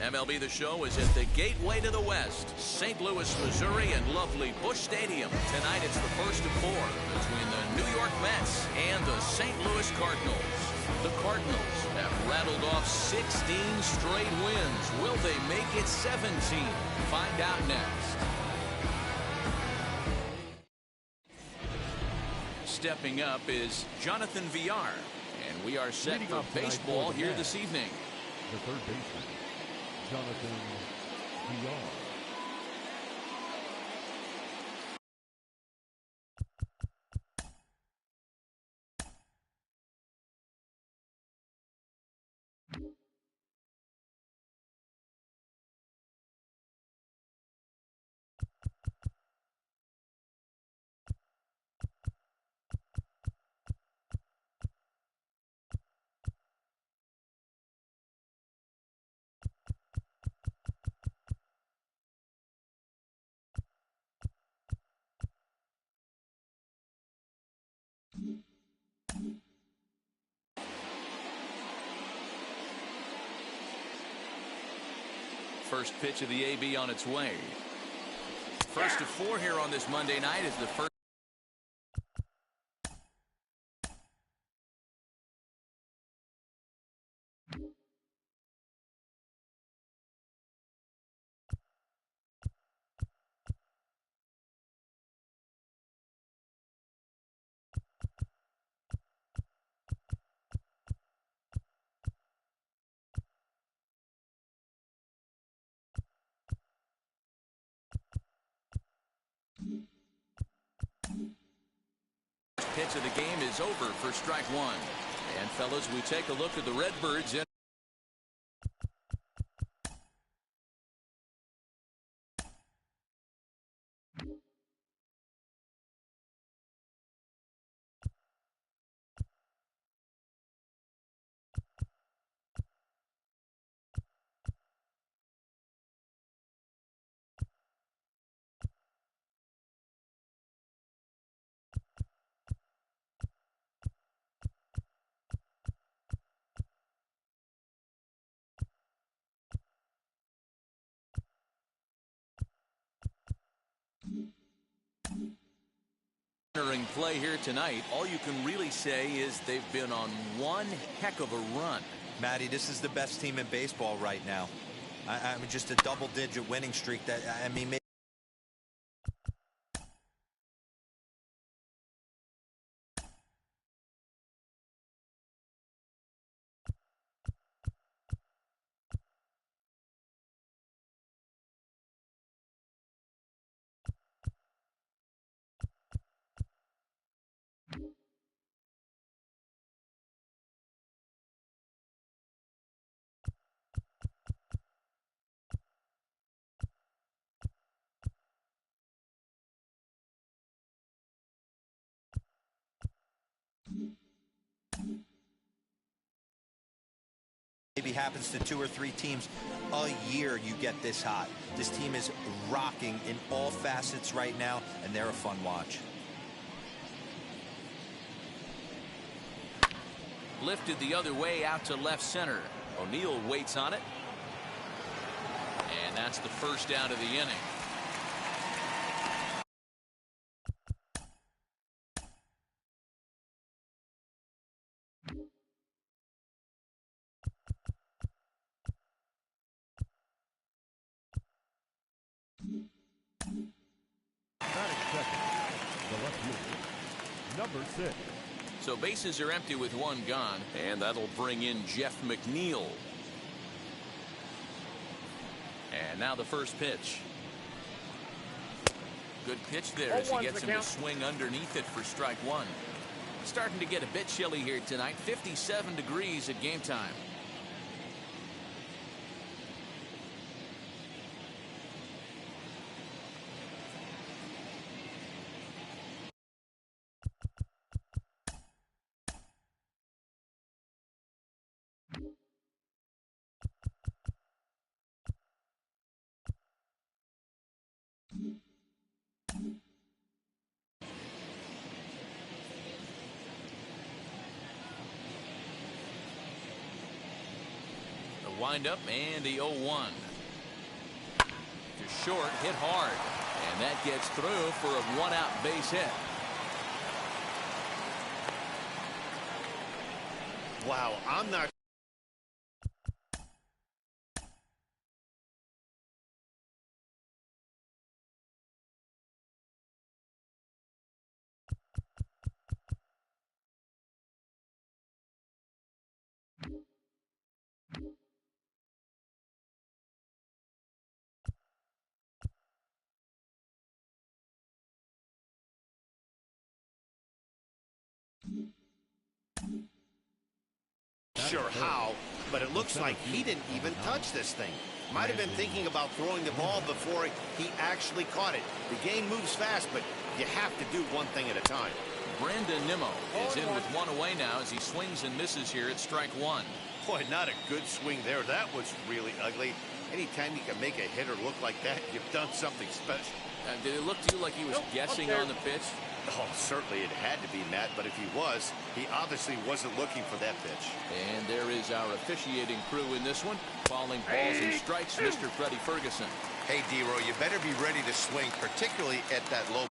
MLB The Show is at the gateway to the West, St. Louis, Missouri, and lovely Busch Stadium. Tonight it's the first of four between the New York Mets and the St. Louis Cardinals. The Cardinals have rattled off 16 straight wins. Will they make it 17? Find out next. Stepping up is Jonathan Villar, and we are set for baseball here this evening. The third baseman, Jonathan Villar. First pitch of the AB on its way. First of four here on this Monday night is the first. Pitch of the game is over for strike one. And fellas, we take a look at the Redbirds in. Entering play here tonight, all you can really say is they've been on one heck of a run. Matty, this is the best team in baseball right now. I mean, just a double-digit winning streak. That I mean, maybe happens to 2 or 3 teams a year. You get this hot. This team is rocking in all facets right now, and they're a fun watch. Lifted the other way out to left center. O'Neill waits on it. And that's the first out of the inning. Number 6. So bases are empty with one gone, and that'll bring in Jeff McNeil. And now the first pitch. Good pitch there as he gets him to swing underneath it for strike one. Starting to get a bit chilly here tonight. 57 degrees at game time. The windup and the 0-1. To short, hit hard. And that gets through for a one-out base hit. Wow, I'm not. Sure how, but it looks like he didn't even touch this thing. Might have been thinking about throwing the ball before he actually caught it. The game moves fast, but you have to do one thing at a time. Brandon Nimmo is in with one away now as he swings and misses here at strike one. Boy, not a good swing there. That was really ugly. Anytime you can make a hitter look like that, you've done something special. Did it look to you like he was guessing on the pitch? Oh, certainly it had to be, Matt, but if he was, he obviously wasn't looking for that pitch. And there is our officiating crew in this one. Calling balls and strikes, Mr. Freddie Ferguson. Hey, D-Roy, you better be ready to swing, particularly at that low.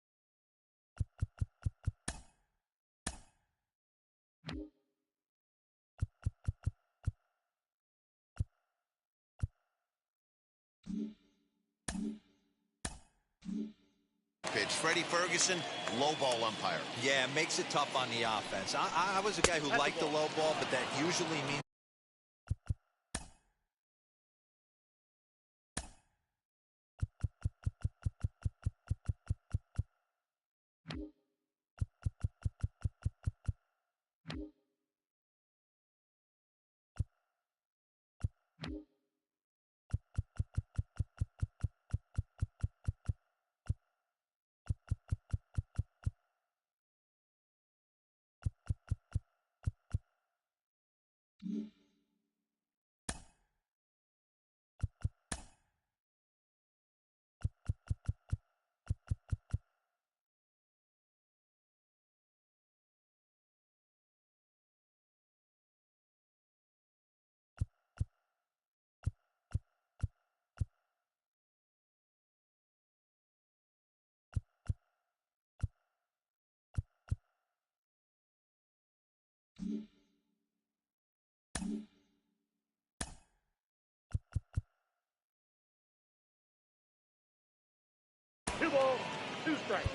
Pitch. Freddie Ferguson, low ball umpire. Yeah, it makes it tough on the offense. I was a guy who liked the low ball, but that usually means Two balls, two strikes.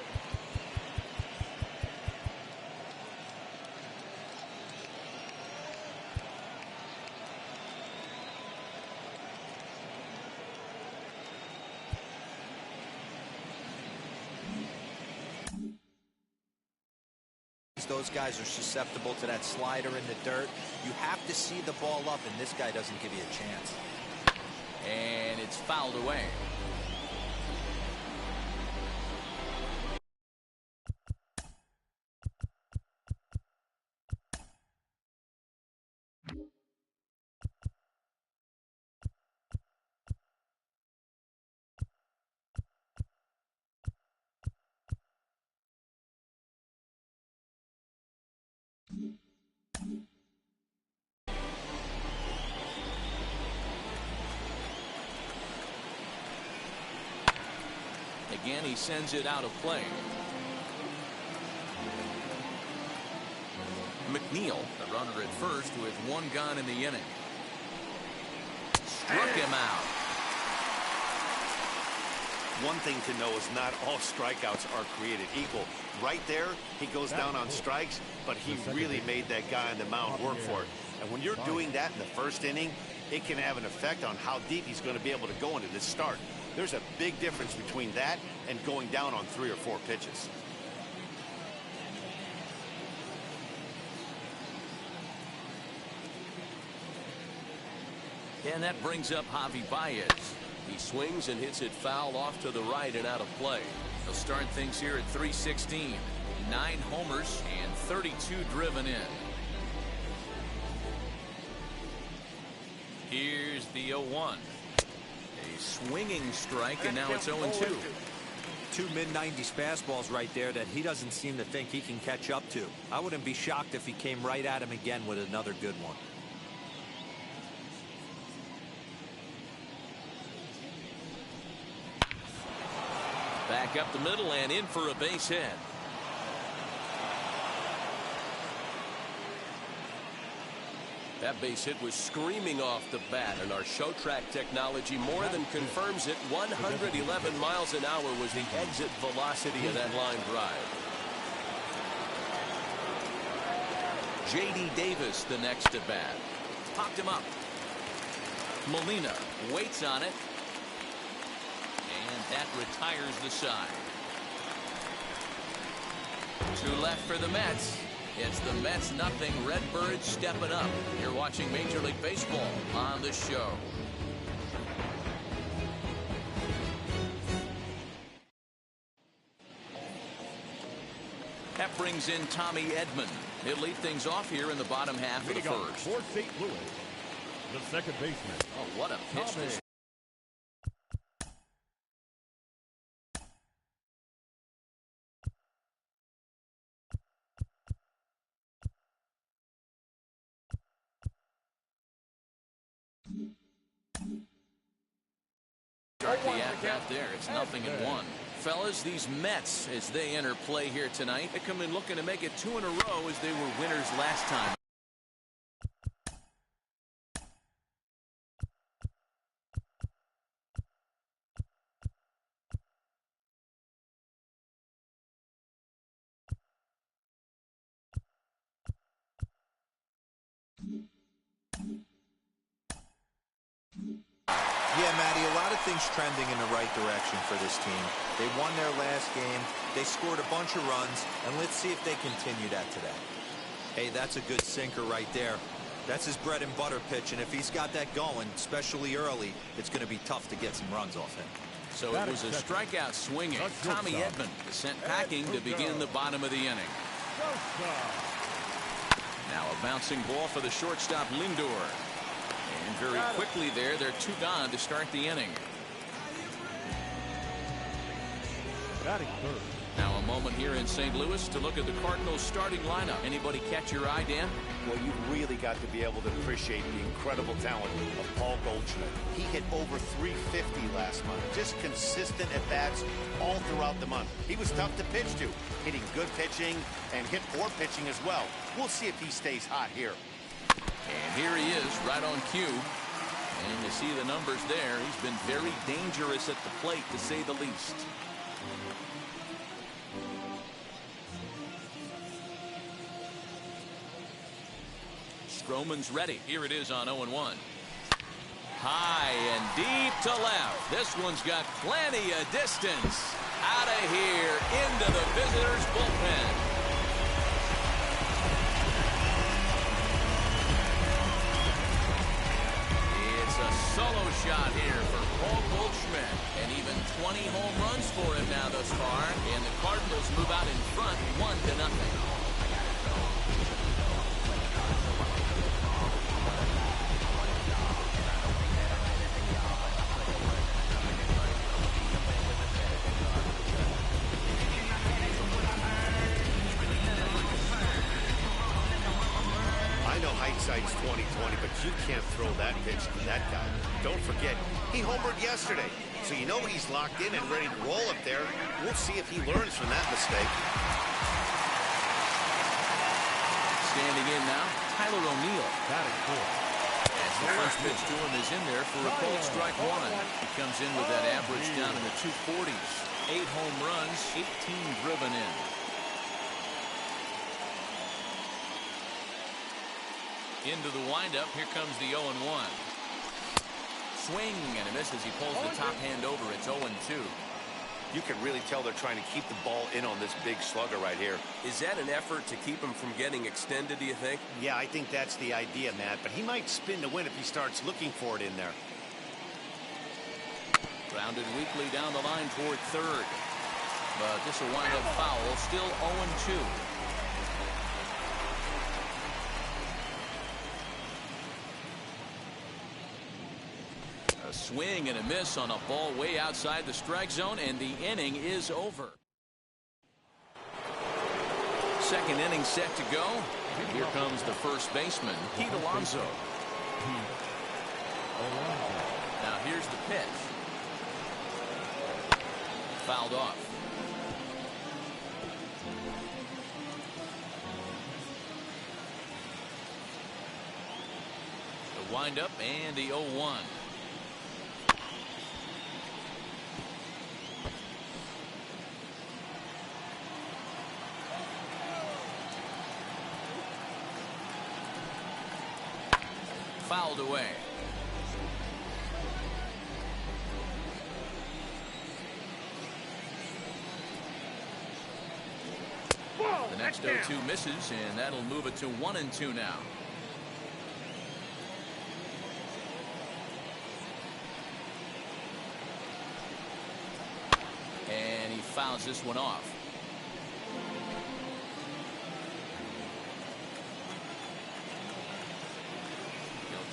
those guys are susceptible to that slider in the dirt. You have to see the ball up, and this guy doesn't give you a chance. And it's fouled away. Again, he sends it out of play. McNeil, the runner at first, with one gone in the inning. Struck him out. One thing to know is not all strikeouts are created equal. Right there, he goes down on strikes, but he really made that guy on the mound work for it. And when you're doing that in the first inning, it can have an effect on how deep he's going to be able to go into this start. There's a big difference between that and going down on 3 or 4 pitches. And that brings up Javier Bias. He swings and hits it foul off to the right and out of play. He'll start things here at 316. 9 homers and 32 driven in. Here's the 0-1. A swinging strike, and now it's 0-2. 2 mid-90s fastballs right there that he doesn't seem to think he can catch up to. I wouldn't be shocked if he came right at him again with another good one. Back up the middle and in for a base hit. That base hit was screaming off the bat, and our show track technology more than confirms it. 111 miles an hour was the exit velocity of that line drive. J.D. Davis the next at bat. Popped him up. Molina waits on it. And that retires the side. 2 left for the Mets. It's the Mets nothing. Redbirds stepping up. You're watching Major League Baseball on the show. That brings in Tommy Edman. He'll lead things off here in the bottom half of the first. For St. Louis, the second baseman. Oh, what a pitch this. Start the at-bat there. It's 0-1. Fellas, these Mets, as they enter play here tonight, they come in looking to make it 2 in a row as they were winners last time. Yeah, Matty, a lot of things trending in the right direction for this team. They won their last game. They scored a bunch of runs, and let's see if they continue that today. Hey, that's a good sinker right there. That's his bread and butter pitch, and if he's got that going, especially early, it's going to be tough to get some runs off him. So it was a strikeout swinging. Tommy Edman is sent packing to begin the bottom of the inning. Now a bouncing ball for the shortstop Lindor. And very quickly there, they're 2 gone to start the inning. Batting third. Now a moment here in St. Louis to look at the Cardinals starting lineup. Anybody catch your eye, Dan? Well, you've really got to be able to appreciate the incredible talent of Paul Goldschmidt. He hit over 350 last month. Just consistent at-bats all throughout the month. He was tough to pitch to, hitting good pitching and hit poor pitching as well. We'll see if he stays hot here. And here he is, right on cue. And you see the numbers there. He's been very dangerous at the plate, to say the least. Stroman's ready. Here it is on 0-1. High and deep to left. This one's got plenty of distance. Out of here, into the visitors' bullpen. Solo shot here for Paul Goldschmidt, and even 20 home runs for him now thus far, and the Cardinals move out in front 1-0. Hindsight's 20/20, but you can't throw that pitch to that guy. Don't forget, he homered yesterday, so you know he's locked in and ready to roll up there. We'll see if he learns from that mistake. Standing in now, Tyler O'Neill. Batting fourth. As the first pitch to him is in there for a cold strike 1. He comes in with that average down in the 240s. 8 home runs, 18 driven in. Into the windup. Here comes the 0-1. Swing and a miss as he pulls the top hand over. It's 0-2. You can really tell they're trying to keep the ball in on this big slugger right here. Is that an effort to keep him from getting extended, do you think? Yeah, I think that's the idea, Matt. But he might spin to win if he starts looking for it in there. Grounded weakly down the line toward third. But this will wind up foul. Still 0-2. A swing and a miss on a ball way outside the strike zone, and the inning is over. Second inning set to go. And here comes the first baseman, Pete Alonso. Now here's the pitch. fouled off. The windup and the 0-1. Fouled away. The next 0-2 misses, and that'll move it to 1-2 now. And he fouls this one off.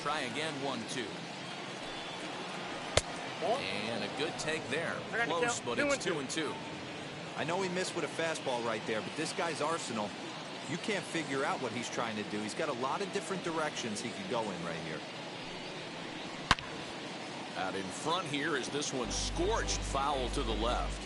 Try again, 1-2. And a good take there. Close, but it's 2-2. I know he missed with a fastball right there, but this guy's arsenal, you can't figure out what he's trying to do. He's got a lot of different directions he could go in right here. Out in front here is this one scorched foul to the left.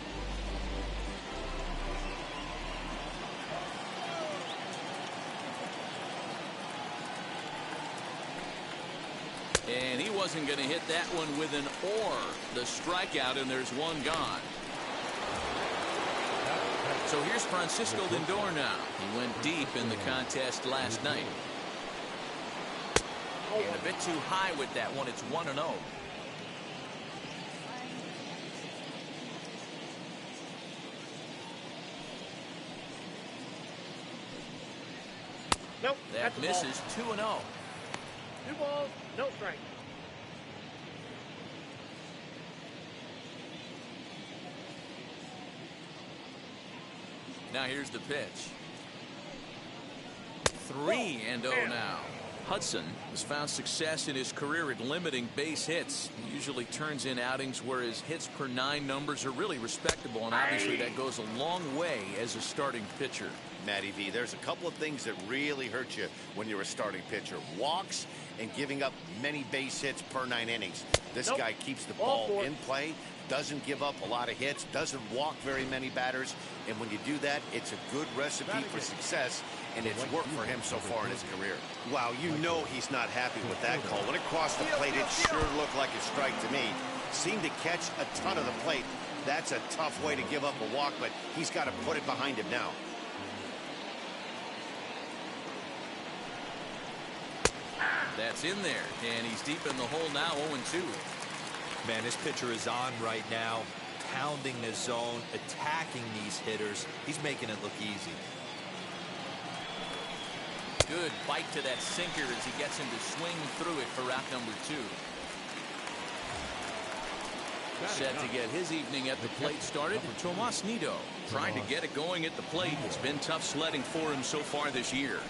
And he wasn't going to hit that one with an or. The strikeout, and there's one gone. So here's Francisco Lindor now. He went deep in the contest last night. And a bit too high with that one. It's 1-0. Nope. That misses. 2-0. 2 balls, no strike. Now here's the pitch. 3-0 now. Hudson has found success in his career at limiting base hits. He usually turns in outings where his hits per 9 numbers are really respectable, and obviously that goes a long way as a starting pitcher. Matty V, there's a couple of things that really hurt you when you're a starting pitcher. Walks and giving up many base hits per 9 innings. This guy keeps the ball in play, doesn't give up a lot of hits, doesn't walk very many batters, and when you do that, it's a good recipe for success, and it's worked for him so far in his career. Wow, you know he's not happy with that call. When it crossed the plate, it sure looked like a strike to me. Seemed to catch a ton of the plate. That's a tough way to give up a walk, but he's got to put it behind him now. That's in there, and he's deep in the hole now, 0-2. Man, this pitcher is on right now, pounding the zone, attacking these hitters. He's making it look easy. Good bite to that sinker as he gets him to swing through it for out number 2. Set to get his evening at the plate started. Tomas Nido trying to get it going at the plate. It's been tough sledding for him so far this year.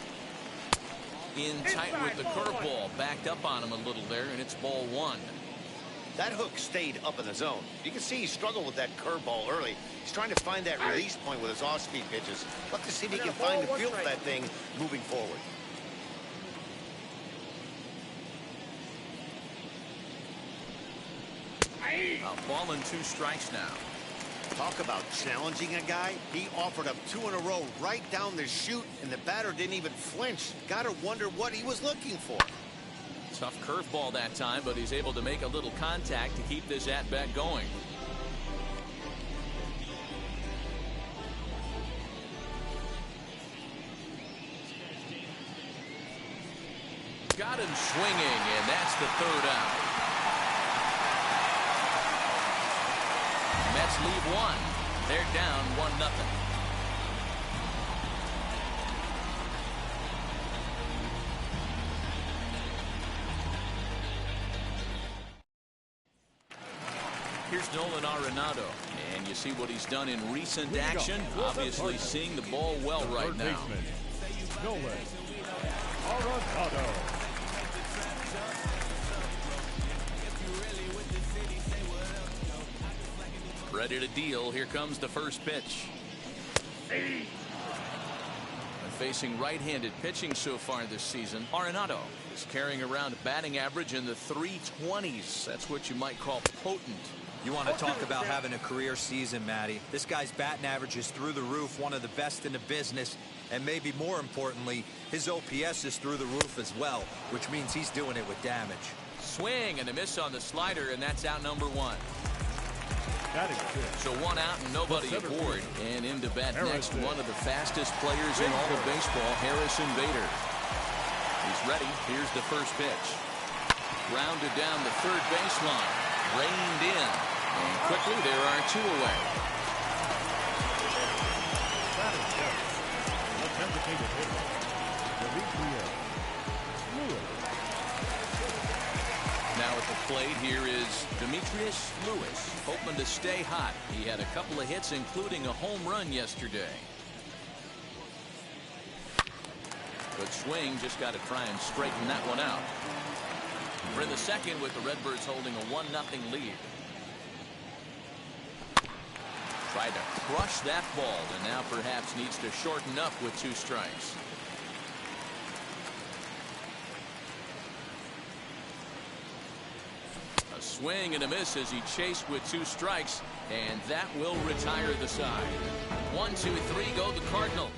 In tight with the curveball, backed up on him a little there, and it's ball 1. That hook stayed up in the zone. You can see he struggled with that curveball early. He's trying to find that release point with his off-speed pitches. Look to see if he can find the feel for that thing moving forward. A ball and 2 strikes now. Talk about challenging a guy. He offered up 2 in a row right down the chute, and the batter didn't even flinch. Gotta wonder what he was looking for. Tough curveball that time, but he's able to make a little contact to keep this at-bat going. Got him swinging, and that's the 3rd out. Mets leave 1. They're down 1-0. Here's Nolan Arenado, and you see what he's done in recent action. Obviously seeing the ball well right now. Nolan Arenado. Ready to deal. Here comes the first pitch. Facing right-handed pitching so far this season, Arenado is carrying around a batting average in the 320s. That's what you might call potent. You want to talk about having a career season, Matty. This guy's batting average is through the roof, one of the best in the business, and maybe more importantly, his OPS is through the roof as well, which means he's doing it with damage. Swing and a miss on the slider, and that's out number one. So one out and nobody aboard. And into bat next, one of the fastest players in all of baseball, Harrison Bader. He's ready. Here's the first pitch. Grounded down the third baseline. Reined in. And quickly there are two away. Now at the plate here is Demetrius Lewis, hoping to stay hot. He had a couple of hits, including a home run yesterday. Good swing, just got to try and straighten that one out. We're in the second with the Redbirds holding a 1-0 lead. Tried to crush that ball, and now perhaps needs to shorten up with 2 strikes. A swing and a miss as he chased with 2 strikes, and that will retire the side. 1, 2, 3 go the Cardinals.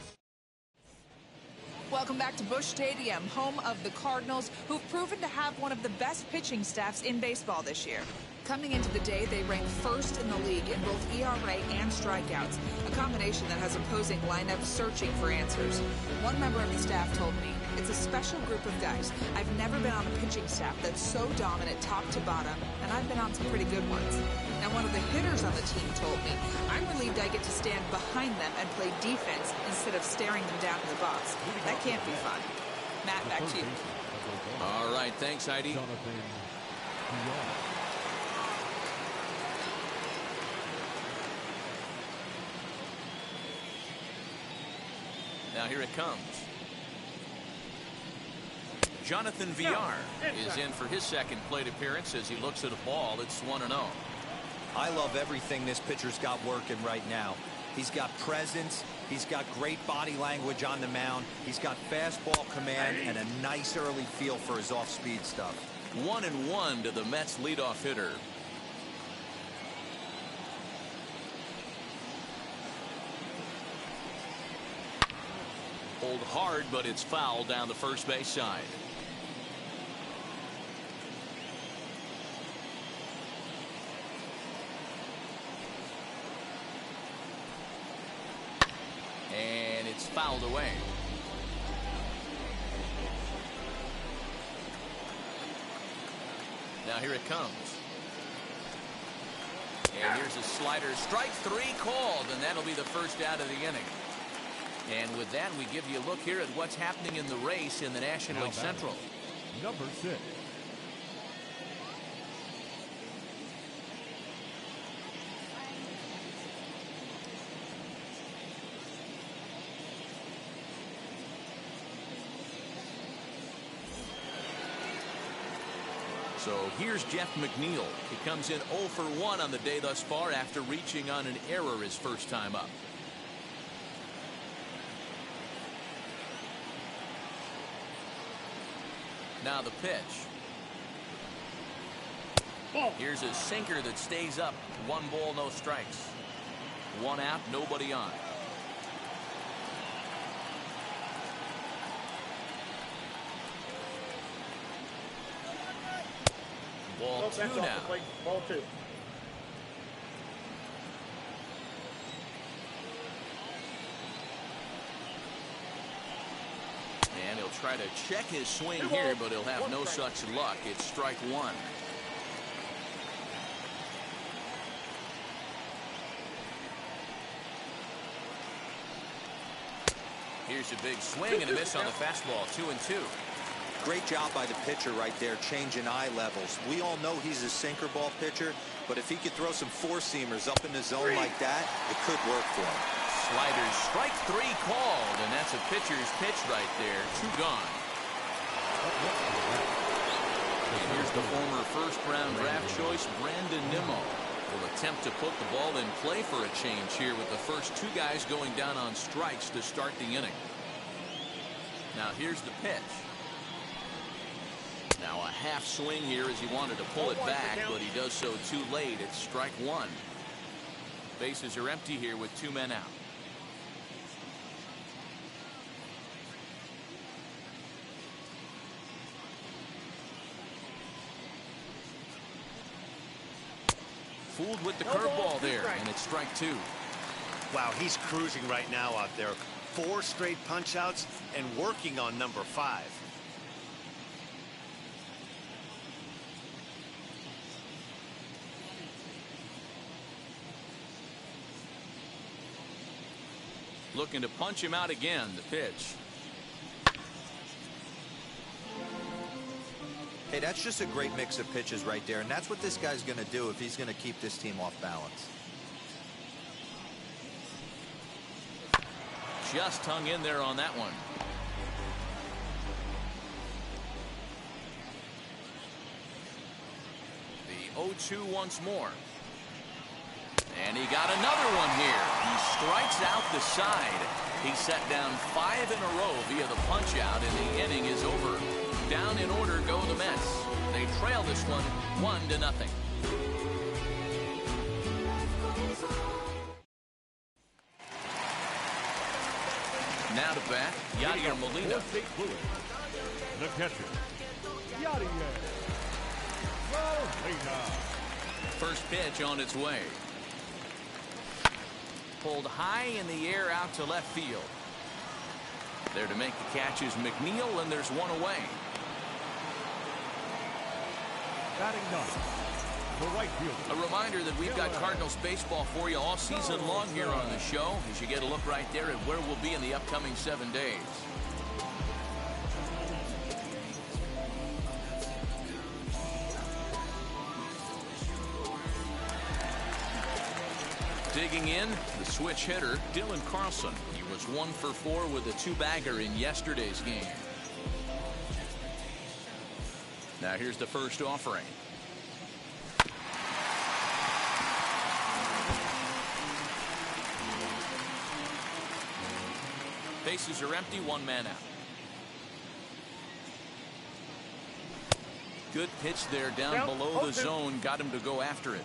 Welcome back to Busch Stadium, home of the Cardinals, who've proven to have one of the best pitching staffs in baseball this year. Coming into the day, they rank first in the league in both ERA and strikeouts, a combination that has opposing lineups searching for answers. One member of the staff told me, "It's a special group of guys. I've never been on a pitching staff that's so dominant top to bottom, and I've been on some pretty good ones." Now, one of the hitters on the team told me, "I'm relieved I get to stand behind them and play defense instead of staring them down in the box. That can't be fun." Matt, back to you. All right, thanks, Heidi. Now here it comes. Jonathan Villar is in for his second plate appearance as he looks at a ball. It's 1-0. I love everything this pitcher's got working right now. He's got presence. He's got great body language on the mound. He's got fastball command and a nice early feel for his off-speed stuff. 1-1 to the Mets leadoff hitter. Hold hard, but it's foul down the first base side. And it's fouled away. Now here it comes. And here's a slider. Strike 3 called, and that'll be the first out of the inning. And with that, we give you a look here at what's happening in the race in the National League Central. Number 6. So here's Jeff McNeil. He comes in 0 for 1 on the day thus far after reaching on an error his first time up. Now the pitch. Here's a sinker that stays up. 1 ball, no strikes. 1 out, nobody on. Ball 2 now. Ball 2. And he'll try to check his swing here, but he'll have no such luck. It's strike 1. Here's a big swing and a miss on the fastball. 2-2. Great job by the pitcher right there, changing eye levels. We all know he's a sinker ball pitcher, but if he could throw some 4-seamers up in the zone like that, it could work for him. Sliders, strike 3 called, and that's a pitcher's pitch right there. 2 gone. And here's the former first-round draft choice, Brandon Nimmo. Will attempt to put the ball in play for a change here with the first 2 guys going down on strikes to start the inning. Now here's the pitch. Now a half swing here as he wanted to pull it back, but he does so too late. It's strike one. Bases are empty here with 2 men out. Fooled with the curveball there, and it's strike two. Wow, he's cruising right now out there. 4 straight punch outs and working on number 5. Looking to punch him out again. The pitch. Hey, that's just a great mix of pitches right there, and that's what this guy's going to do if he's going to keep this team off balance. Just hung in there on that one. The 0-2 once more. And he got another one here. He strikes out the side. He set down 5 in a row via the punch out, and the inning is over. Down in order go the Mets. They trail this one 1-0. Now to bat, Yadier Molina. The catcher, Yadier Molina. First pitch on its way. Pulled high in the air out to left field. There to make the catch is McNeil, and there's one away. Batting ninth, the right fielder. A reminder that we've got Cardinals baseball for you all season long here on the show, as you get a look right there at where we'll be in the upcoming 7 days. Digging in, the switch hitter, Dylan Carlson. He was 1 for 4 with a 2-bagger in yesterday's game. Now here's the first offering. Bases are empty, 1 man out. Good pitch there down below the zone, got him to go after it.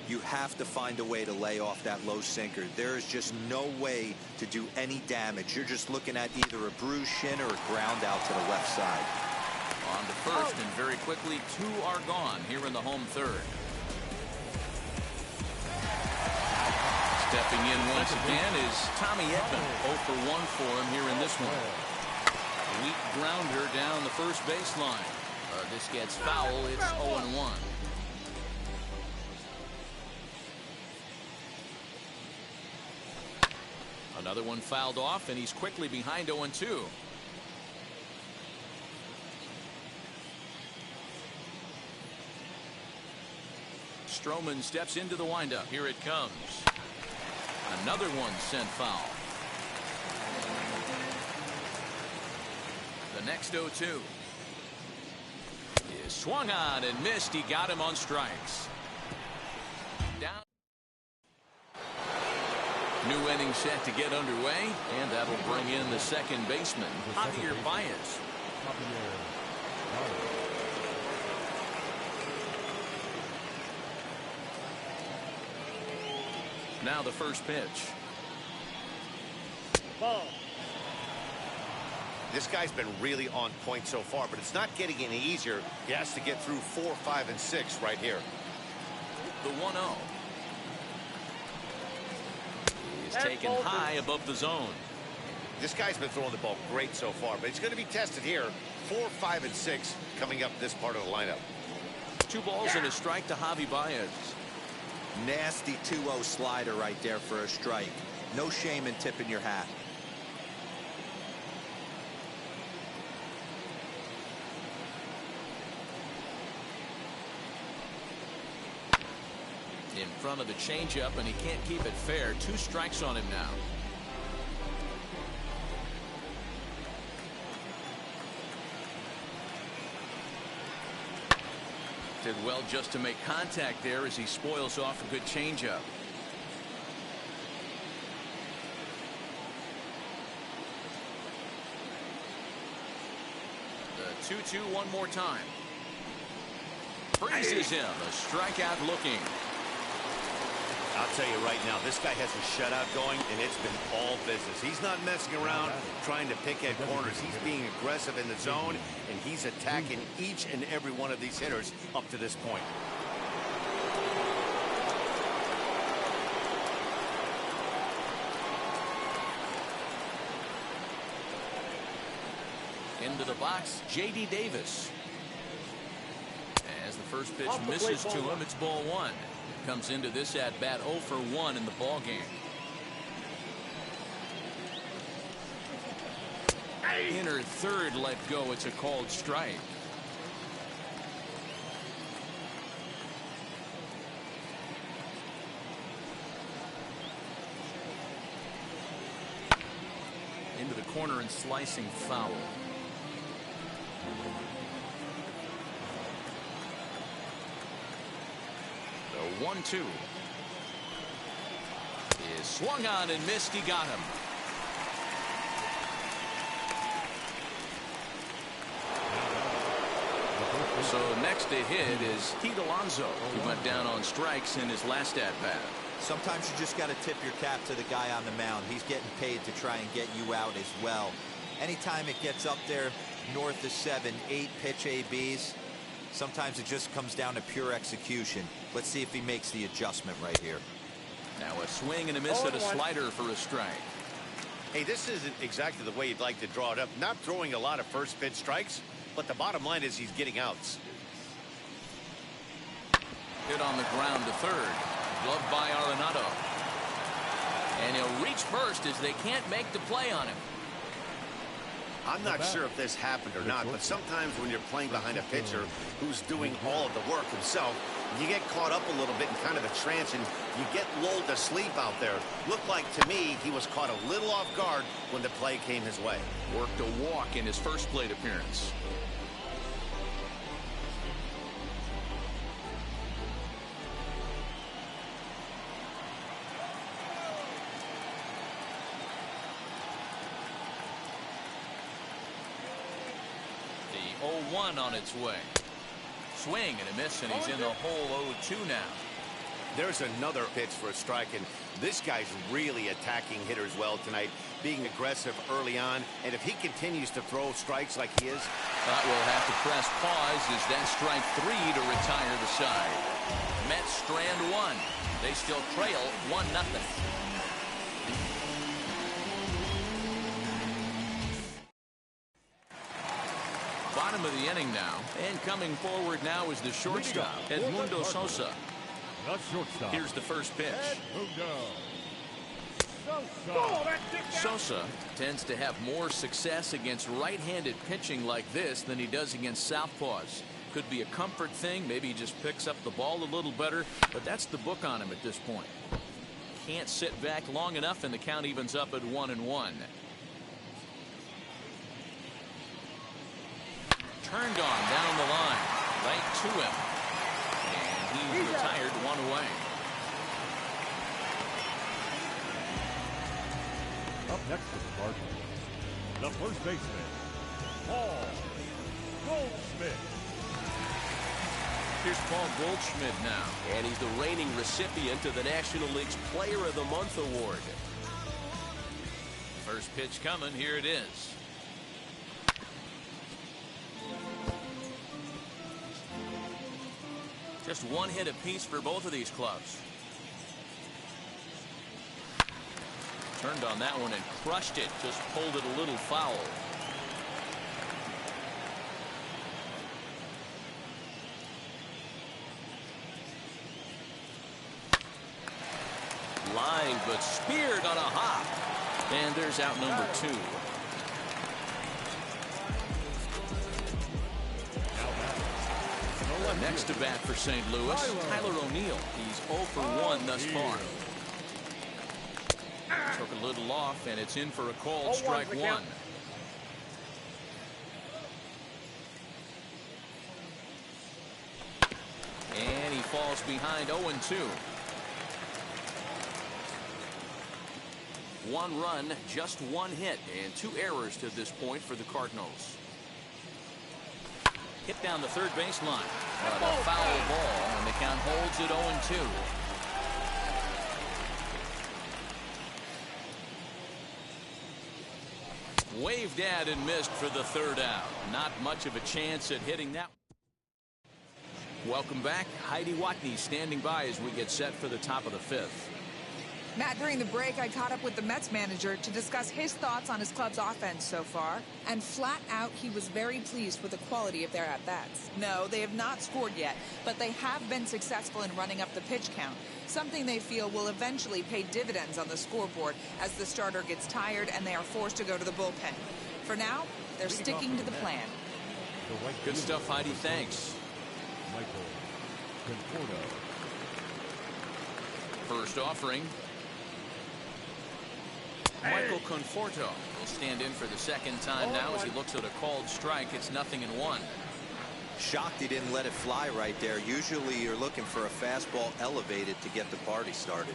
You have to find a way to lay off that low sinker. There is just no way to do any damage. You're just looking at either a bruised shin or a ground out to the left side. On to first, and very quickly 2 are gone here in the home third. Stepping in once again is Tommy Edman. 0 for 1 for him here in this one. Weak grounder down the first baseline. This gets foul. It's 0-1. Another one fouled off, and he's quickly behind 0-2. Stroman steps into the windup. Here it comes. Another one sent foul. The next 0-2 is swung on and missed. He got him on strikes. Down. New inning set to get underway, and that'll bring in the second baseman, Javier Bias. Now the first pitch. Ball. This guy's been really on point so far, but it's not getting any easier. He has to get through 4, 5, and 6 right here. The 1-0 is taken high above the zone. This guy's been throwing the ball great so far, but he's going to be tested here. 4, 5, and 6 coming up this part of the lineup. 2 balls and a strike to Javi Bias. Nasty 2-0 slider right there for a strike. No shame in tipping your hat. In front of the changeup, and he can't keep it fair. 2 strikes on him now. Did well just to make contact there as he spoils off a good changeup. The 2-2 one more time. Freezes him. A strikeout looking. I'll tell you right now, this guy has a shutout going, and it's been all business. He's not messing around trying to pick at corners. He's being aggressive in the zone, and he's attacking each and every one of these hitters up to this point. Into the box, J.D. Davis. As the first pitch misses to him, it's ball one. Comes into this at bat 0 for 1 in the ball game. Inner third let go. It's a called strike. Into the corner and slicing foul. The 1-2 is swung on and missed. He got him. So next to hit is Alonso, who went down on strikes in his last at bat. Sometimes you just got to tip your cap to the guy on the mound. He's getting paid to try and get you out as well. Anytime it gets up there north of 7, 8 pitch ABs, sometimes it just comes down to pure execution. Let's see if he makes the adjustment right here. Now a swing and a miss at a slider for a strike. Hey, this isn't exactly the way you'd like to draw it up. Not throwing a lot of first pitch strikes, but the bottom line is he's getting outs. Hit on the ground to third. Gloved by Arenado. And he'll reach first as they can't make the play on him. I'm not sure if this happened or not, but sometimes when you're playing behind a pitcher who's doing all of the work himself, you get caught up a little bit in kind of a trance and you get lulled to sleep out there. Looked like to me he was caught a little off guard when the play came his way. Worked a walk in his first plate appearance. The 0-1 on its way. Swing and a miss, and he's in the hole 0-2 now. There's another pitch for a strike, and this guy's really attacking hitters well tonight, being aggressive early on, and if he continues to throw strikes like he is. But we'll have to press pause as that strike 3 to retire the side. Mets strand 1. They still trail 1-0. Bottom of the inning now, and coming forward now is the shortstop, Edmundo Sosa. The shortstop. Here's the first pitch. Sosa tends to have more success against right-handed pitching like this than he does against southpaws. Could be a comfort thing. Maybe he just picks up the ball a little better, but that's the book on him at this point. Can't sit back long enough, and the count evens up at 1-1. Turned on down the line, right to him, and he's retired 1 away. Up next to the Cardinals, the first baseman, Paul Goldschmidt. Here's Paul Goldschmidt now, and he's the reigning recipient of the National League's Player of the Month award. First pitch coming. Here it is. Just one hit apiece for both of these clubs. Turned on that one and crushed it. Just pulled it a little foul. Line, but speared on a hop. And there's out number 2. Next to bat for St. Louis, Tyler O'Neill. He's 0 for 1 thus far. Took a little off, and it's in for a called strike 1. And he falls behind 0-2. 1 run, just 1 hit, and 2 errors to this point for the Cardinals. Hit down the third baseline. But a foul ball, and the count holds at 0-2. Waved at and missed for the third out. Not much of a chance at hitting that. Welcome back. Heidi Watney standing by as we get set for the top of the fifth. Matt, during the break, I caught up with the Mets manager to discuss his thoughts on his club's offense so far. And flat out, he was very pleased with the quality of their at-bats. No, they have not scored yet, but they have been successful in running up the pitch count, something they feel will eventually pay dividends on the scoreboard as the starter gets tired and they are forced to go to the bullpen. For now, they're sticking to the plan. Good stuff, Heidi. Thanks. First offering. Michael Conforto will stand in for the second time now as he looks at a called strike. It's 0-1. Shocked he didn't let it fly right there. Usually you're looking for a fastball elevated to get the party started.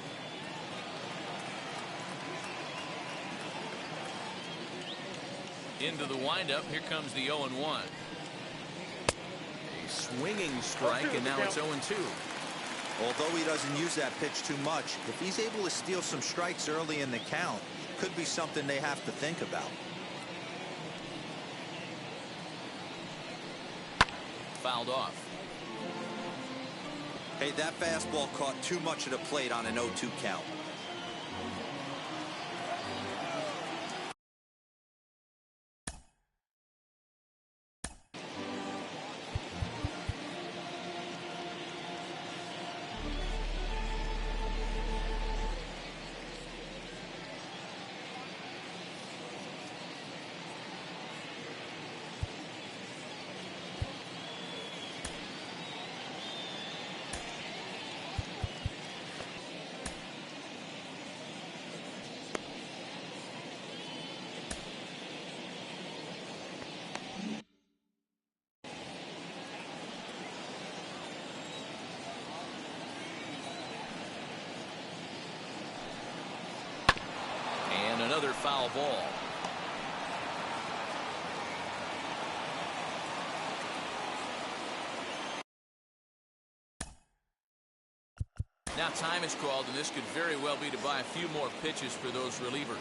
Into the windup. Here comes the 0-1. A swinging strike, and now it's 0-2. Although he doesn't use that pitch too much, if he's able to steal some strikes early in the count, could be something they have to think about. Fouled off. Hey, that fastball caught too much of the plate on an 0-2 count. Another foul ball. Now time is called, and this could very well be to buy a few more pitches for those relievers.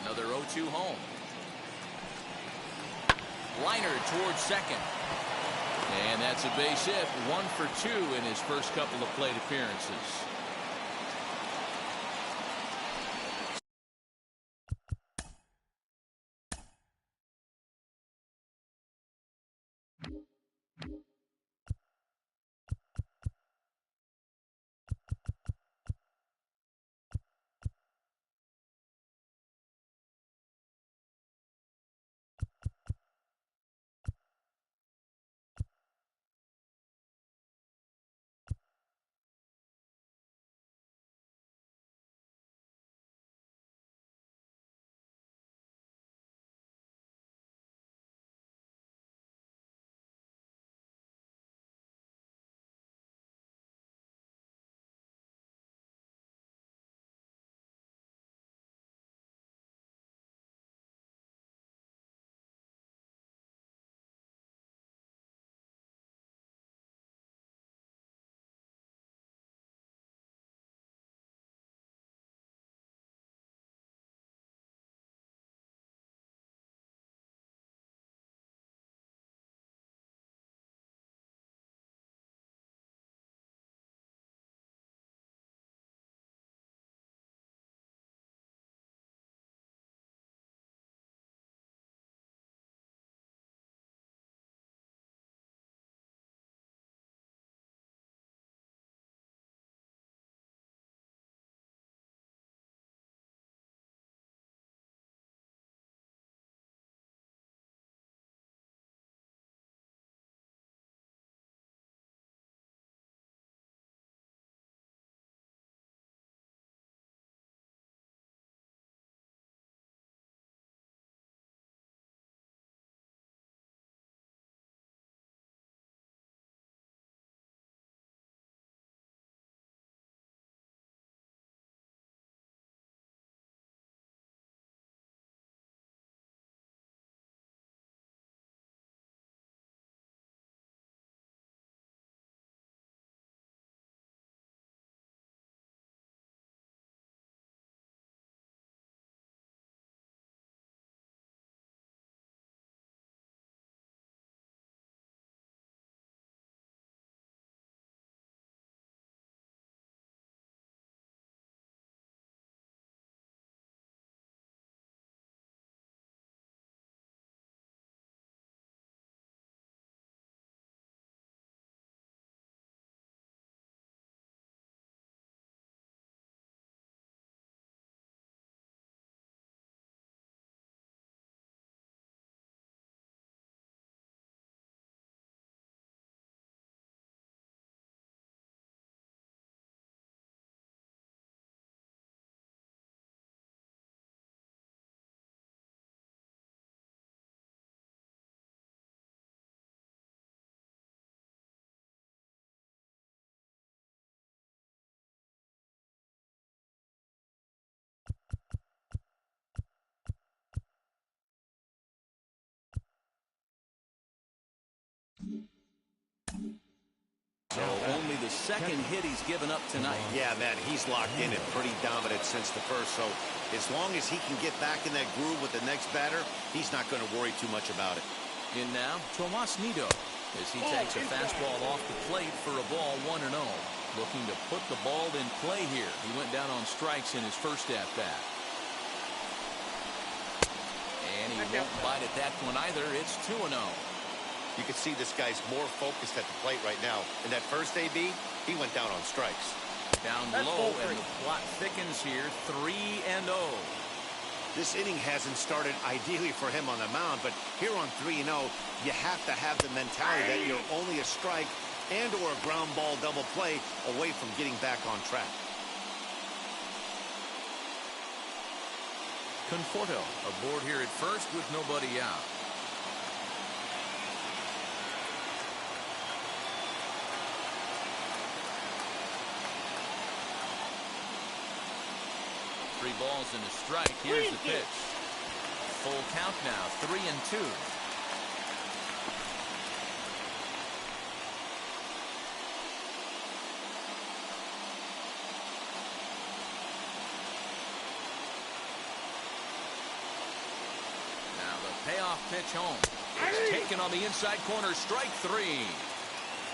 Another 0-2 home. Liner towards second. And that's a base hit. 1 for 2 in his first couple of plate appearances. second hit he's given up tonight. Yeah, man, he's locked in and pretty dominant since the first. So as long as he can get back in that groove with the next batter, he's not going to worry too much about it. In now, Tomas Nido, as he takes a fastball off the plate for a ball 1-0. Looking to put the ball in play here. He went down on strikes in his first at-bat. And he won't bite at that one either. It's 2-0. You can see this guy's more focused at the plate right now. In that first AB, he went down on strikes. Down low, and the plot thickens here. 3-0. This inning hasn't started ideally for him on the mound, but here on 3-0, you have to have the mentality that you're only a strike and or a ground ball double play away from getting back on track. Conforto aboard here at first with nobody out. Three balls and a strike. Here's the pitch. Full count now. 3-2. Now the payoff pitch home. It's taken on the inside corner. Strike 3.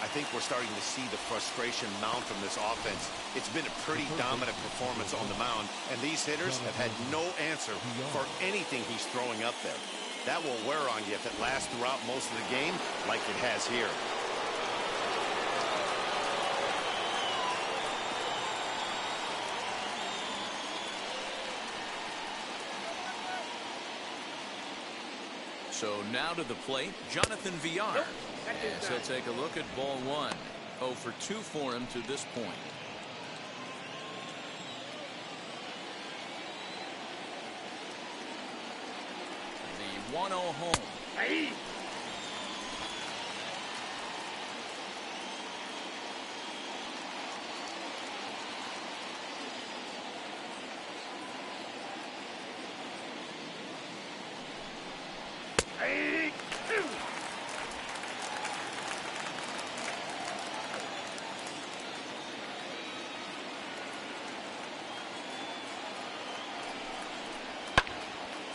I think we're starting to see the frustration mount from this offense. It's been a pretty dominant performance on the mound, and these hitters have had no answer for anything he's throwing up there. That will wear on you if it lasts throughout most of the game like it has here. So now to the plate, Jonathan Villar. As he'll take a look at ball 1. 0 for 2 for him to this point. The 1-0 home.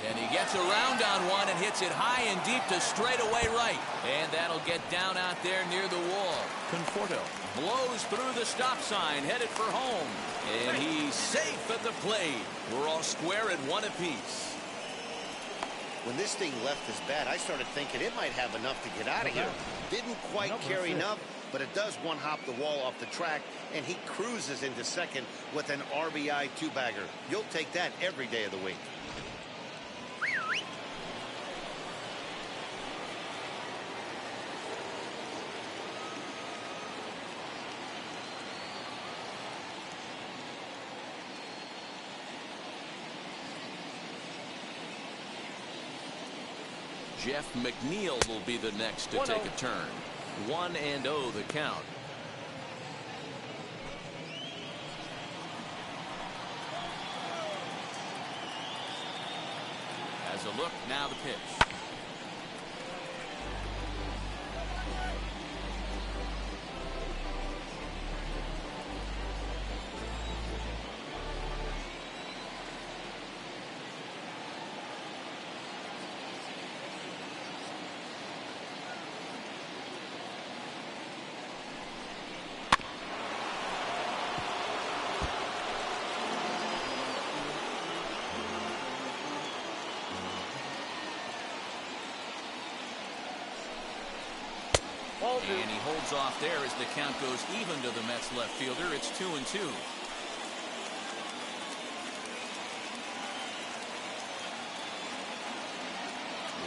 And he gets around on one and hits it high and deep to straightaway right. And that'll get down out there near the wall. Conforto blows through the stop sign, headed for home. And he's safe at the plate. We're all square at 1 apiece. When this thing left his bat, I started thinking it might have enough to get out of here. Didn't quite carry enough, but it does one-hop the wall off the track, and he cruises into second with an RBI 2-bagger. You'll take that every day of the week. Jeff McNeil will be the next to take a turn. 1-0 the count. As a look, now the pitch. And he holds off there as the count goes even to the Mets left fielder. It's 2-2.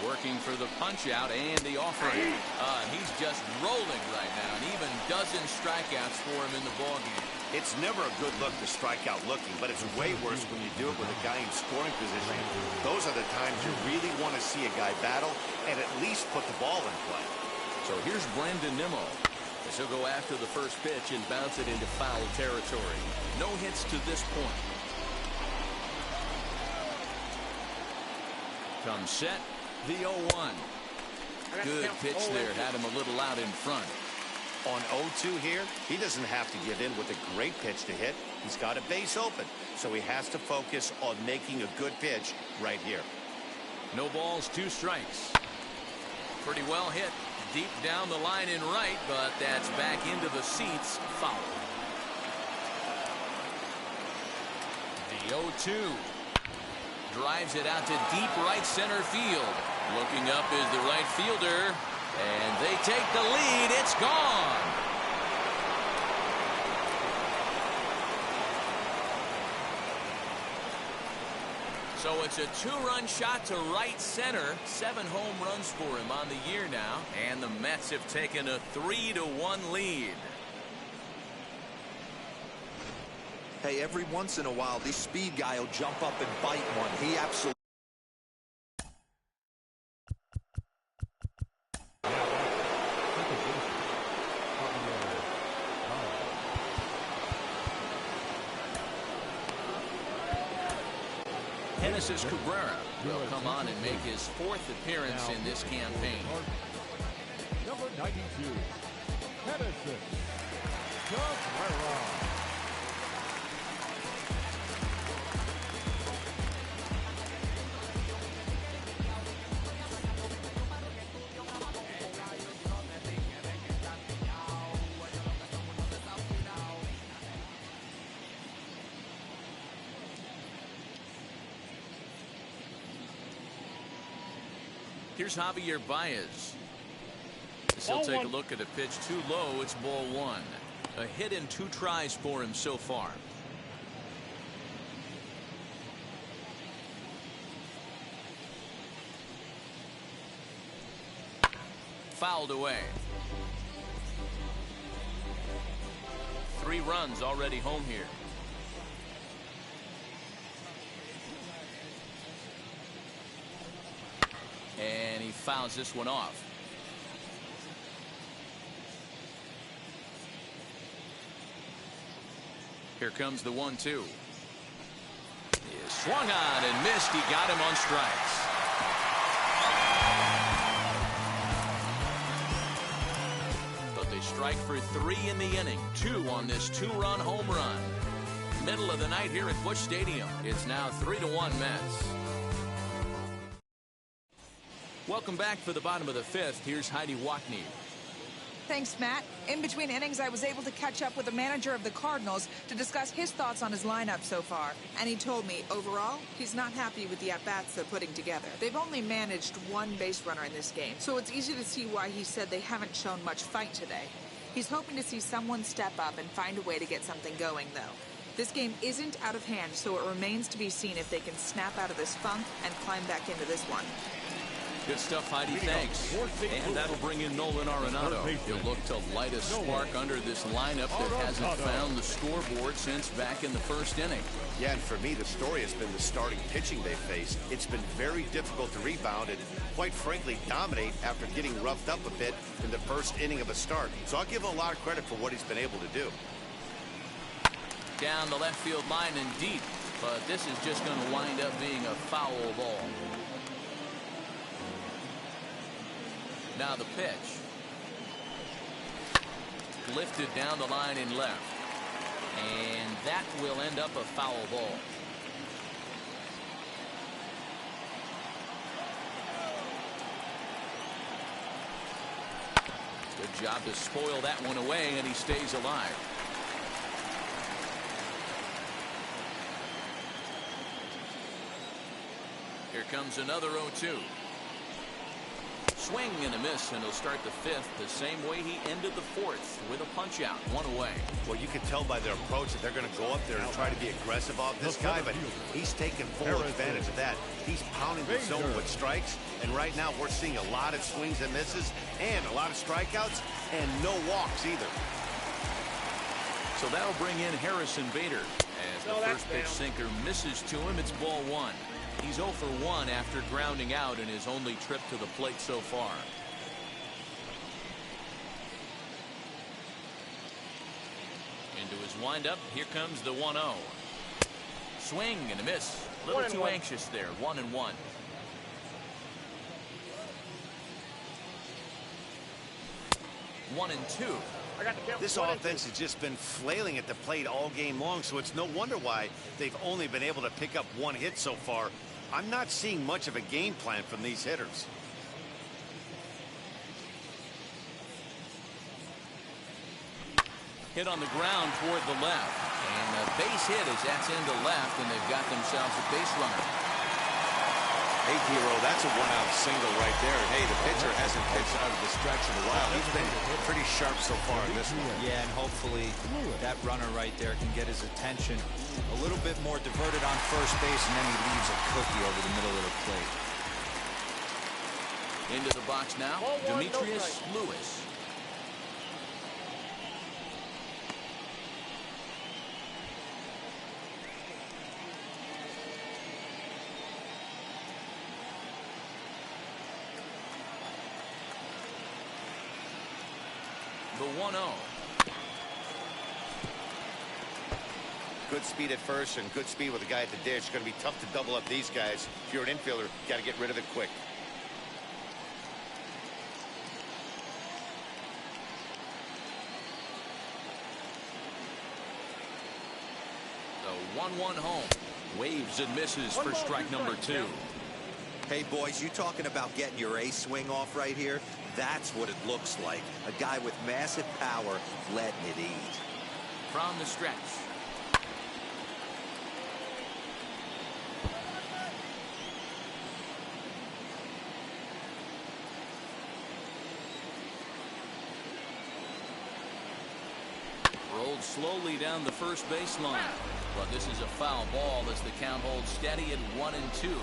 Working for the punch out and the offering. He's just rolling right now, and even dozen strikeouts for him in the ballgame. It's never a good look to strike out looking, but it's way worse when you do it with a guy in scoring position. Those are the times you really want to see a guy battle and at least put the ball in play. So here's Brandon Nimmo. As he'll go after the first pitch and bounce it into foul territory. No hits to this point. Comes set. The 0-1. Good pitch there. Had him a little out in front. On 0-2 here, he doesn't have to give in with a great pitch to hit. He's got a base open, so he has to focus on making a good pitch right here. No balls, 2 strikes. Pretty well hit deep down the line in right, but that's back into the seats. Foul. The 0-2. Drives it out to deep right center field. Looking up is the right fielder, and they take the lead. It's gone. So it's a 2-run shot to right center. 7 home runs for him on the year now, and the Mets have taken a 3-1 lead. Hey, every once in a while, this speed guy will jump up and bite one. He absolutely. Genesis Cabrera will come on and make his 4th appearance in this campaign. Number 92, Genesis Cabrera. Here's Javier Bias. He'll take a look at a pitch too low. It's ball 1. A hit in 2 tries for him so far. Fouled away. 3 runs already home here. And he fouls this one off. Here comes the 1-2. He swung on and missed. He got him on strikes. But they strike for 3 in the inning. 2 on this 2-run home run. Middle of the night here at Busch Stadium. It's now 3-1 Mets. Welcome back for the bottom of the 5th. Here's Heidi Wackney. Thanks, Matt. In between innings, I was able to catch up with the manager of the Cardinals to discuss his thoughts on his lineup so far. And he told me, overall, he's not happy with the at-bats they're putting together. They've only managed 1 base runner in this game, so it's easy to see why he said they haven't shown much fight today. He's hoping to see someone step up and find a way to get something going, though. This game isn't out of hand, so it remains to be seen if they can snap out of this funk and climb back into this one. Good stuff, Heidi. Thanks. And that'll bring in Nolan Arenado. He'll look to light a spark under this lineup that hasn't found the scoreboard since back in the 1st inning. Yeah, and for me, the story has been the starting pitching they faced. It's been very difficult to rebound and, quite frankly, dominate after getting roughed up a bit in the 1st inning of a start. So I'll give him a lot of credit for what he's been able to do. Down the left field line and deep, but this is just going to wind up being a foul ball. Now the pitch. Lifted down the line in left. And that will end up a foul ball. Good job to spoil that one away, and he stays alive. Here comes another 0-2. Swing and a miss, and he'll start the 5th the same way he ended the 4th with a punch out, 1 away. Well, you can tell by their approach that they're going to go up there and try to be aggressive off this guy, but he's taking full advantage of that. He's pounding the zone with strikes, and right now we're seeing a lot of swings and misses and a lot of strikeouts and no walks either. So that'll bring in Harrison Bader. As the first pitch sinker misses to him, it's ball 1. He's 0 for 1 after grounding out in his only trip to the plate so far. Into his windup, here comes the 1-0. Swing and a miss. A little too anxious there. 1-1. 1-2. I got the count. This offense has just been flailing at the plate all game long, so it's no wonder why they've only been able to pick up one hit so far. I'm not seeing much of a game plan from these hitters. Hit on the ground toward the left. And a base hit as that's into left, and they've got themselves a base runner. Hey, Hero, that's a one-out single right there. And hey, the pitcher hasn't pitched out of the stretch in a while. He's been pretty sharp so far in this one. Yeah, and hopefully that runner right there can get his attention a little bit more diverted on first base, and then he leaves a cookie over the middle of the plate. Into the box now, Demetrius Lewis. The 1-0. Good speed at first and good speed with the guy at the dish. It's going to be tough to double up these guys. If you're an infielder, got to get rid of it quick. The 1-1 home. Waves and misses for strike number 2. Hey, boys, you talking about getting your A swing off right here? That's what it looks like. A guy with massive power letting it eat. From the stretch. Rolled slowly down the first baseline. But this is a foul ball as the count holds steady at 1-2.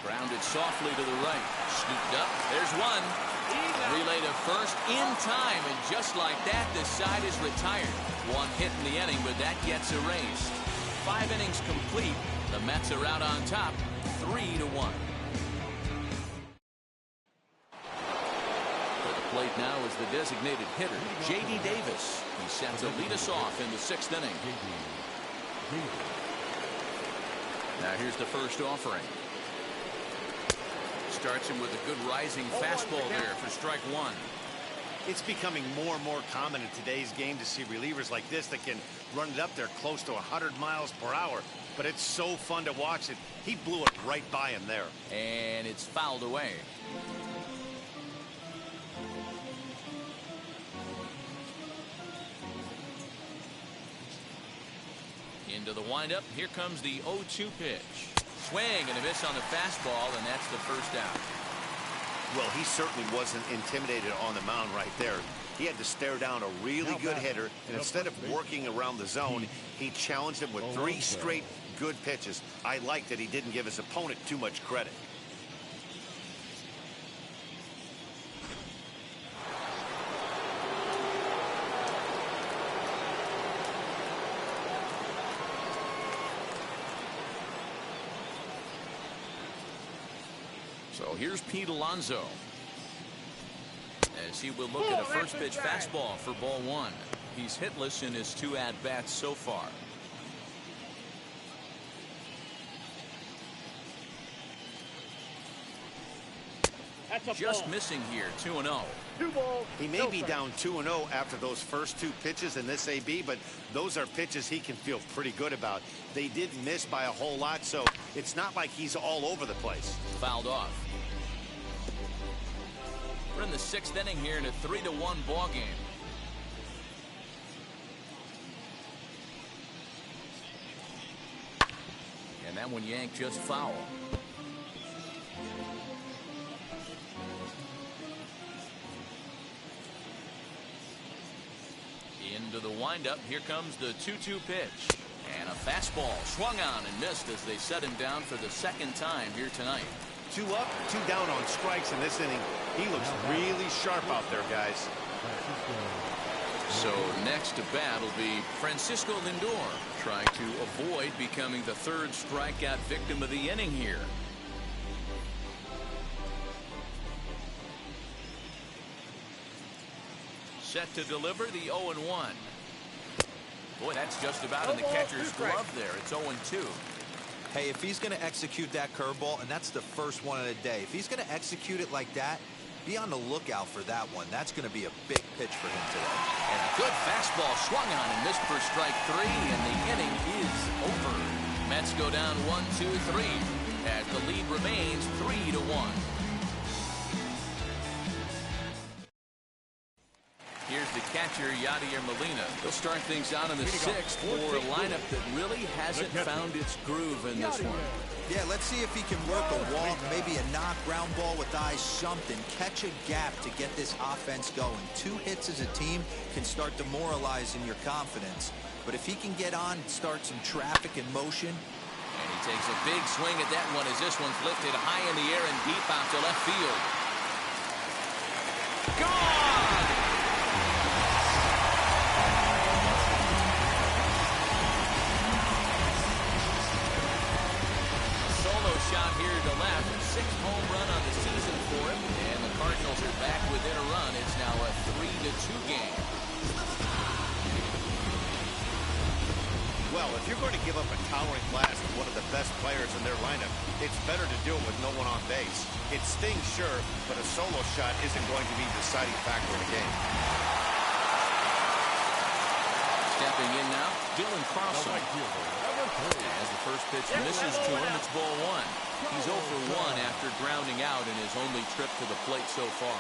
Grounded softly to the right. Scooped up. There's one. Relay to first in time. And just like that, this side is retired. One hit in the inning, but that gets erased. 5 innings complete. The Mets are out on top, 3-1. To the plate now is the designated hitter, J.D. Davis. He's set to lead us off in the 6th inning. Now here's the first offering. Starts him with a good rising fastball there for strike 1. It's becoming more and more common in today's game to see relievers like this that can run it up there close to 100 miles per hour. But it's so fun to watch it. He blew it right by him there. And it's fouled away. Into the windup. Here comes the 0-2 pitch. Swing and a miss on the fastball, and that's the first out. Well, he certainly wasn't intimidated on the mound right there. He had to stare down a really good hitter, and instead of working around the zone, he challenged him with 3 straight good pitches. I like that he didn't give his opponent too much credit. So here's Pete Alonso as he will look at a first pitch fastball for ball 1. He's hitless in his 2 at-bats so far. Just missing here, 2-0. 2 balls. He may be down 2-0 after those first 2 pitches in this AB, but those are pitches he can feel pretty good about. They did miss by a whole lot, so it's not like he's all over the place. Fouled off. We're in the 6th inning here in a 3-1 ball game. And that one yanked just foul. Into the windup. Here comes the 2-2 pitch. And a fastball swung on and missed as they set him down for the 2nd time here tonight. 2 up, 2 down on strikes in this inning. He looks really sharp out there, guys. So next to bat will be Francisco Lindor, trying to avoid becoming the 3rd strikeout victim of the inning here. Set to deliver the 0-1. Boy, that's just about in the catcher's glove there. It's 0-2. Hey, if he's going to execute that curveball, and that's the first one of the day, if he's going to execute it like that, Be on the lookout for that one. That's going to be a big pitch for him today. And a good fastball swung on and missed for strike 3, and the inning is over. Mets go down 1-2-3 as the lead remains 3-1. Here's the catcher, Yadier Molina. He'll start things out in the 6th for a lineup that really hasn't found its groove in this one. Yeah, let's see if he can work a walk, maybe a knock, ground ball with eyes, something. Catch a gap to get this offense going. 2 hits as a team can start demoralizing your confidence. But if he can get on, start some traffic and motion. And he takes a big swing at that one as this one's lifted high in the air and deep out to left field. Gone! Shot here to left, 6th home run on the season for him, and the Cardinals are back within a run. It's now a 3-2 game. Well, if you're going to give up a towering blast to one of the best players in their lineup, it's better to do it with no one on base. It stings, sure, but a solo shot isn't going to be the deciding factor in the game. Stepping in now, Dylan Carlson. As the first pitch misses to him, it's ball 1. He's 0 for 1 after grounding out in his only trip to the plate so far.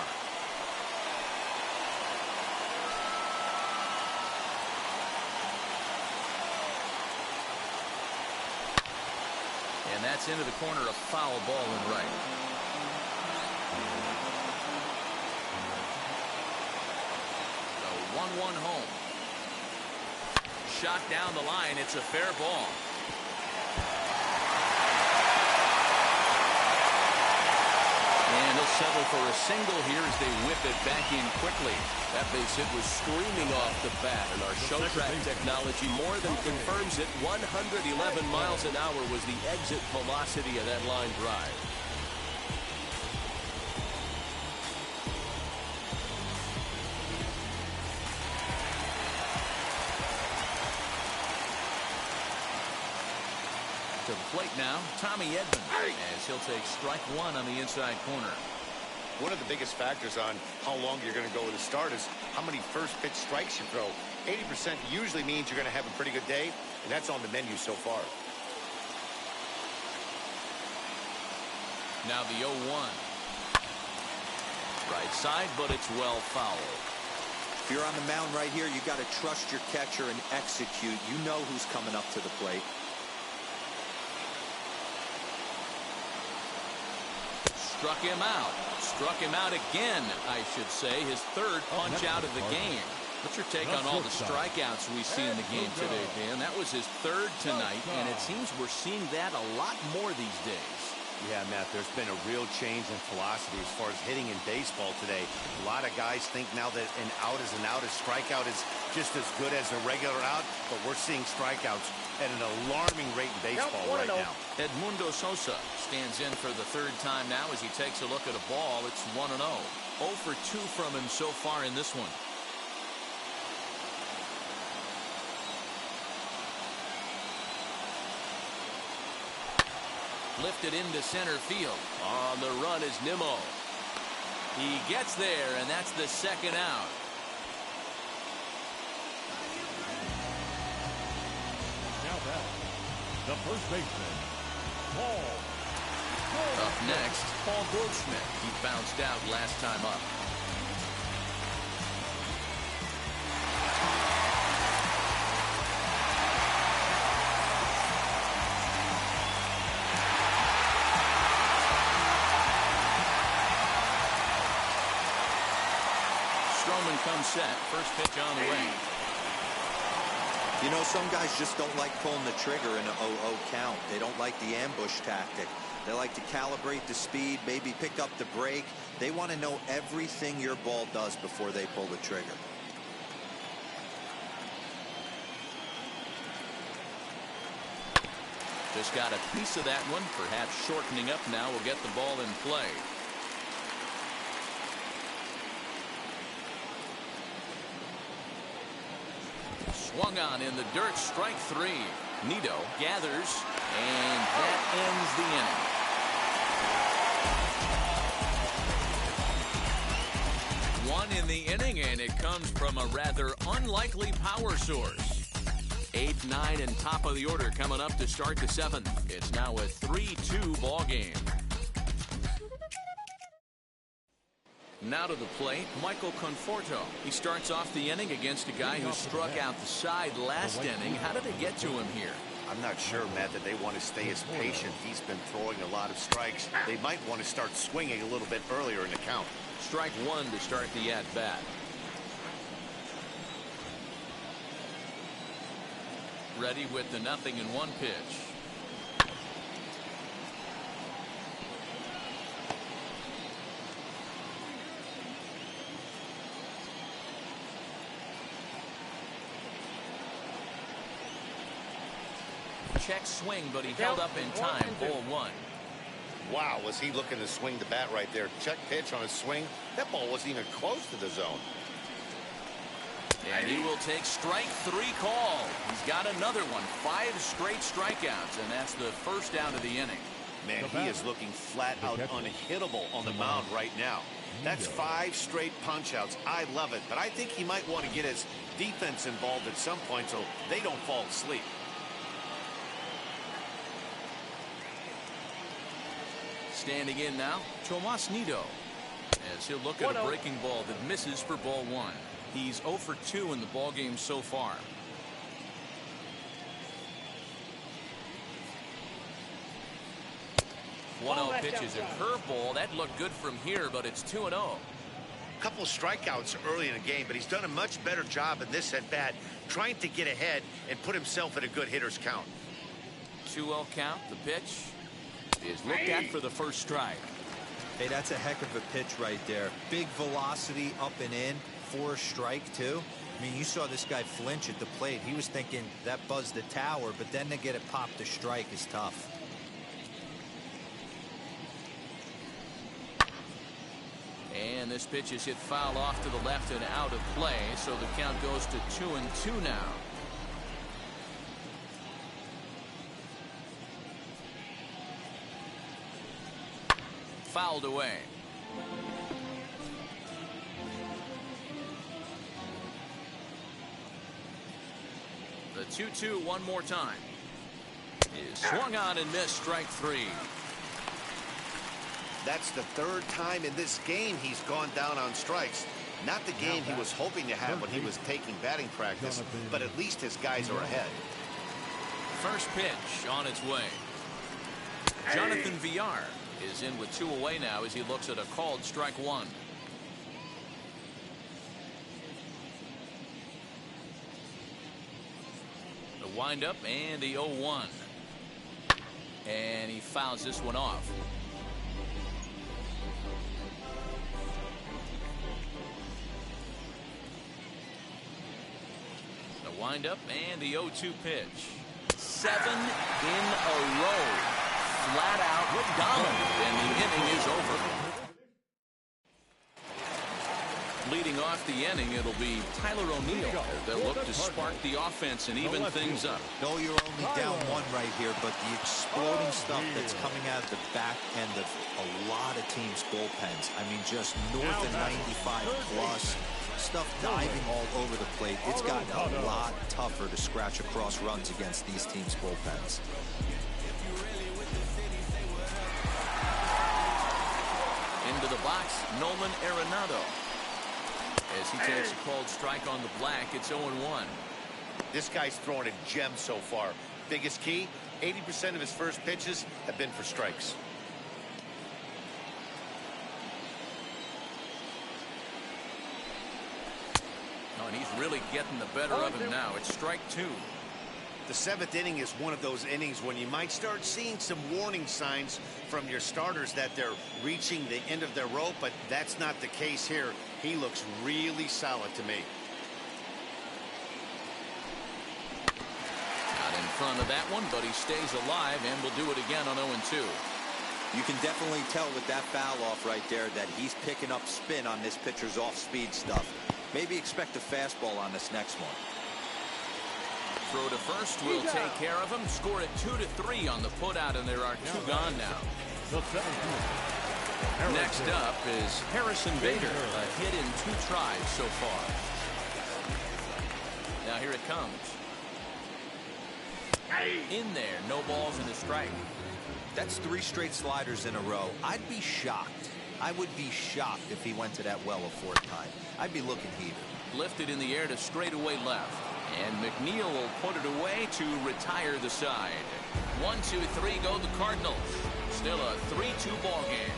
And that's into the corner, a foul ball and right. So 1-1 home. Shot down the line. It's a fair ball. And he'll settle for a single here as they whip it back in quickly. That base hit was screaming off the bat, and our show track technology more than confirms it. 111 miles an hour was the exit velocity of that line drive. To the plate now, Tommy Edman, as he'll take strike 1 on the inside corner. One of the biggest factors on how long you're going to go with a start is how many first pitch strikes you throw. 80% usually means you're going to have a pretty good day, and that's on the menu so far. Now the 0-1. Right side, but it's well fouled. If you're on the mound right here, you got to trust your catcher and execute. You know who's coming up to the plate. Struck him out. Struck him out again, I should say. His 3rd punch out of the game. What's your take on all the strikeouts we see in the game today, Dan? That was his 3rd tonight, and it seems we're seeing that a lot more these days. Yeah, Matt, there's been a real change in philosophy as far as hitting in baseball today. A lot of guys think now that an out is an out, a strikeout is just as good as a regular out, but we're seeing strikeouts at an alarming rate in baseball right now. Edmundo Sosa stands in for the 3rd time now as he takes a look at a ball. It's 1-0. 0 for 2 from him so far in this one. Lifted into center field. On the run is Nimmo. He gets there, and that's the 2nd out. Now back, the first baseman, Paul. Up next, Paul Goldschmidt. He bounced out last time up. Comes set. First pitch on the way. You know, some guys just don't like pulling the trigger in an 0-0 count. They don't like the ambush tactic. They like to calibrate the speed, maybe pick up the break. They want to know everything your ball does before they pull the trigger. Just got a piece of that one. Perhaps shortening up now will get the ball in play. Swung on in the dirt, strike 3. Nido gathers, and that ends the inning. the inning, and it comes from a rather unlikely power source. 8, 9, and top of the order coming up to start the 7th. It's now a 3-2 ball game. Now to the plate, Michael Conforto. He starts off the inning against a guy who struck out the side last inning. How did they get to him here? I'm not sure, Matt, that they want to stay as patient. He's been throwing a lot of strikes. They might want to start swinging a little bit earlier in the count. Strike one to start the at-bat. Ready with the 0-1 pitch. Check swing, but he held up in time. Ball 1. Wow, was he looking to swing the bat right there? Check pitch on his swing. That ball wasn't even close to the zone. And he will take strike 3 call. He's got another one. 5 straight strikeouts, and that's the first out of the inning. Man, he is looking flat out unhittable on the mound right now. That's 5 straight punch-outs. I love it, but I think he might want to get his defense involved at some point so they don't fall asleep. Standing in now, Tomas Nido, as he'll look at a breaking ball that misses for ball 1. He's 0 for 2 in the ball game so far. One-0 pitch is a curveball. That looked good from here, but it's 2-0. Couple strikeouts early in the game, but he's done a much better job in this at bat, trying to get ahead and put himself in a good hitter's count. 2-0 count. The pitch is looked at for the first strike. Hey, that's a heck of a pitch right there. Big velocity up and in for a strike, too. I mean, you saw this guy flinch at the plate. He was thinking that buzzed the tower, but then to get it popped to strike is tough. And this pitch is hit foul off to the left and out of play, so the count goes to 2-2 now. Fouled away. The 2-2 one more time. Is swung on and missed, strike 3. That's the 3rd time in this game he's gone down on strikes. Not the game he was hoping to have when he was taking batting practice, but at least his guys are ahead. First pitch on its way. Jonathan Villar is in with 2 away now as he looks at a called strike 1. The windup and the 0-1. And he fouls this one off. The windup and the 0-2 pitch. 7 in a row. Flat out dominant, and the inning is over. Leading off the inning, it'll be Tyler O'Neill. They'll look to spark the offense and even things up. No, you're only down 1 right here, but the exploding stuff that's coming out of the back end of a lot of teams' bullpens. I mean, just north of 95 plus. Stuff diving all over the plate. It's gotten a lot tougher to scratch across runs against these teams' bullpens. Into the box, Nolan Arenado. As he takes a called strike on the black, it's 0-1. This guy's throwing a gem so far. Biggest key, 80% of his first pitches have been for strikes. Oh, and he's really getting the better of him now. It's strike 2. The 7th inning is one of those innings when you might start seeing some warning signs from your starters that they're reaching the end of their rope, but that's not the case here. He looks really solid to me. Not in front of that one, but he stays alive and will do it again on 0-2. You can definitely tell with that foul off right there that he's picking up spin on this pitcher's off-speed stuff. Maybe expect a fastball on this next one. Throw to first will take care of him. Score it 2-3 on the putout, and there are 2 gone now. The 7th. Next up is Harrison Bader, a hit in 2 tries so far. Now here it comes. In there, no balls and a strike. That's 3 straight sliders in a row. I'd be shocked. I would be shocked if he went to that well a 4th time. I'd be looking heated. Lifted in the air to straightaway left. And McNeil will put it away to retire the side. 1, 2, 3 go the Cardinals. Still a 3-2 ball game.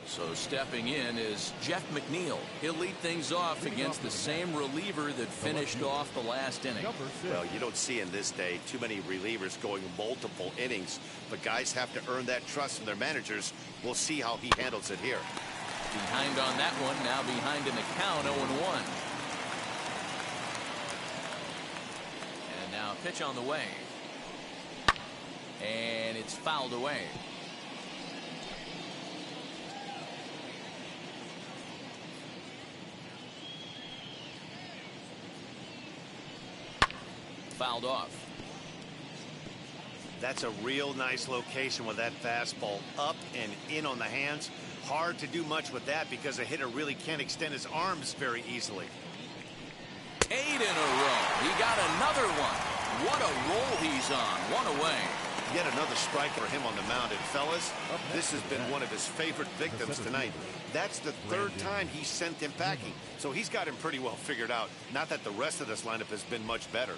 So stepping in is Jeff McNeil. He'll lead things off against the same reliever that finished off the last inning. Well, you don't see in this day too many relievers going multiple innings, but guys have to earn that trust from their managers. We'll see how he handles it here. Behind on that one, now behind in the count, 0-1. And now pitch on the way. And it's fouled away. Fouled off. That's a real nice location with that fastball up and in on the hands. Hard to do much with that because a hitter really can't extend his arms very easily. 8 in a row. He got another one. What a roll he's on. 1 away. Yet another strike for him on the mound. And fellas, this has been one of his favorite victims tonight. That's the 3rd time he sent him packing. So he's got him pretty well figured out. Not that the rest of this lineup has been much better.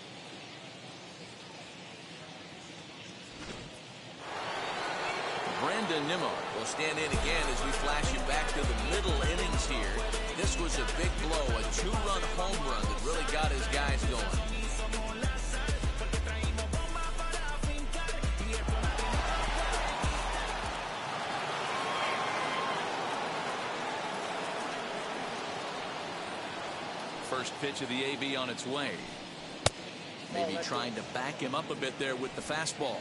Brandon Nimmo will stand in again as we flash you back to the middle innings here. This was a big blow, a 2-run home run that really got his guys going. First pitch of the AB on its way. Maybe trying to back him up a bit there with the fastball.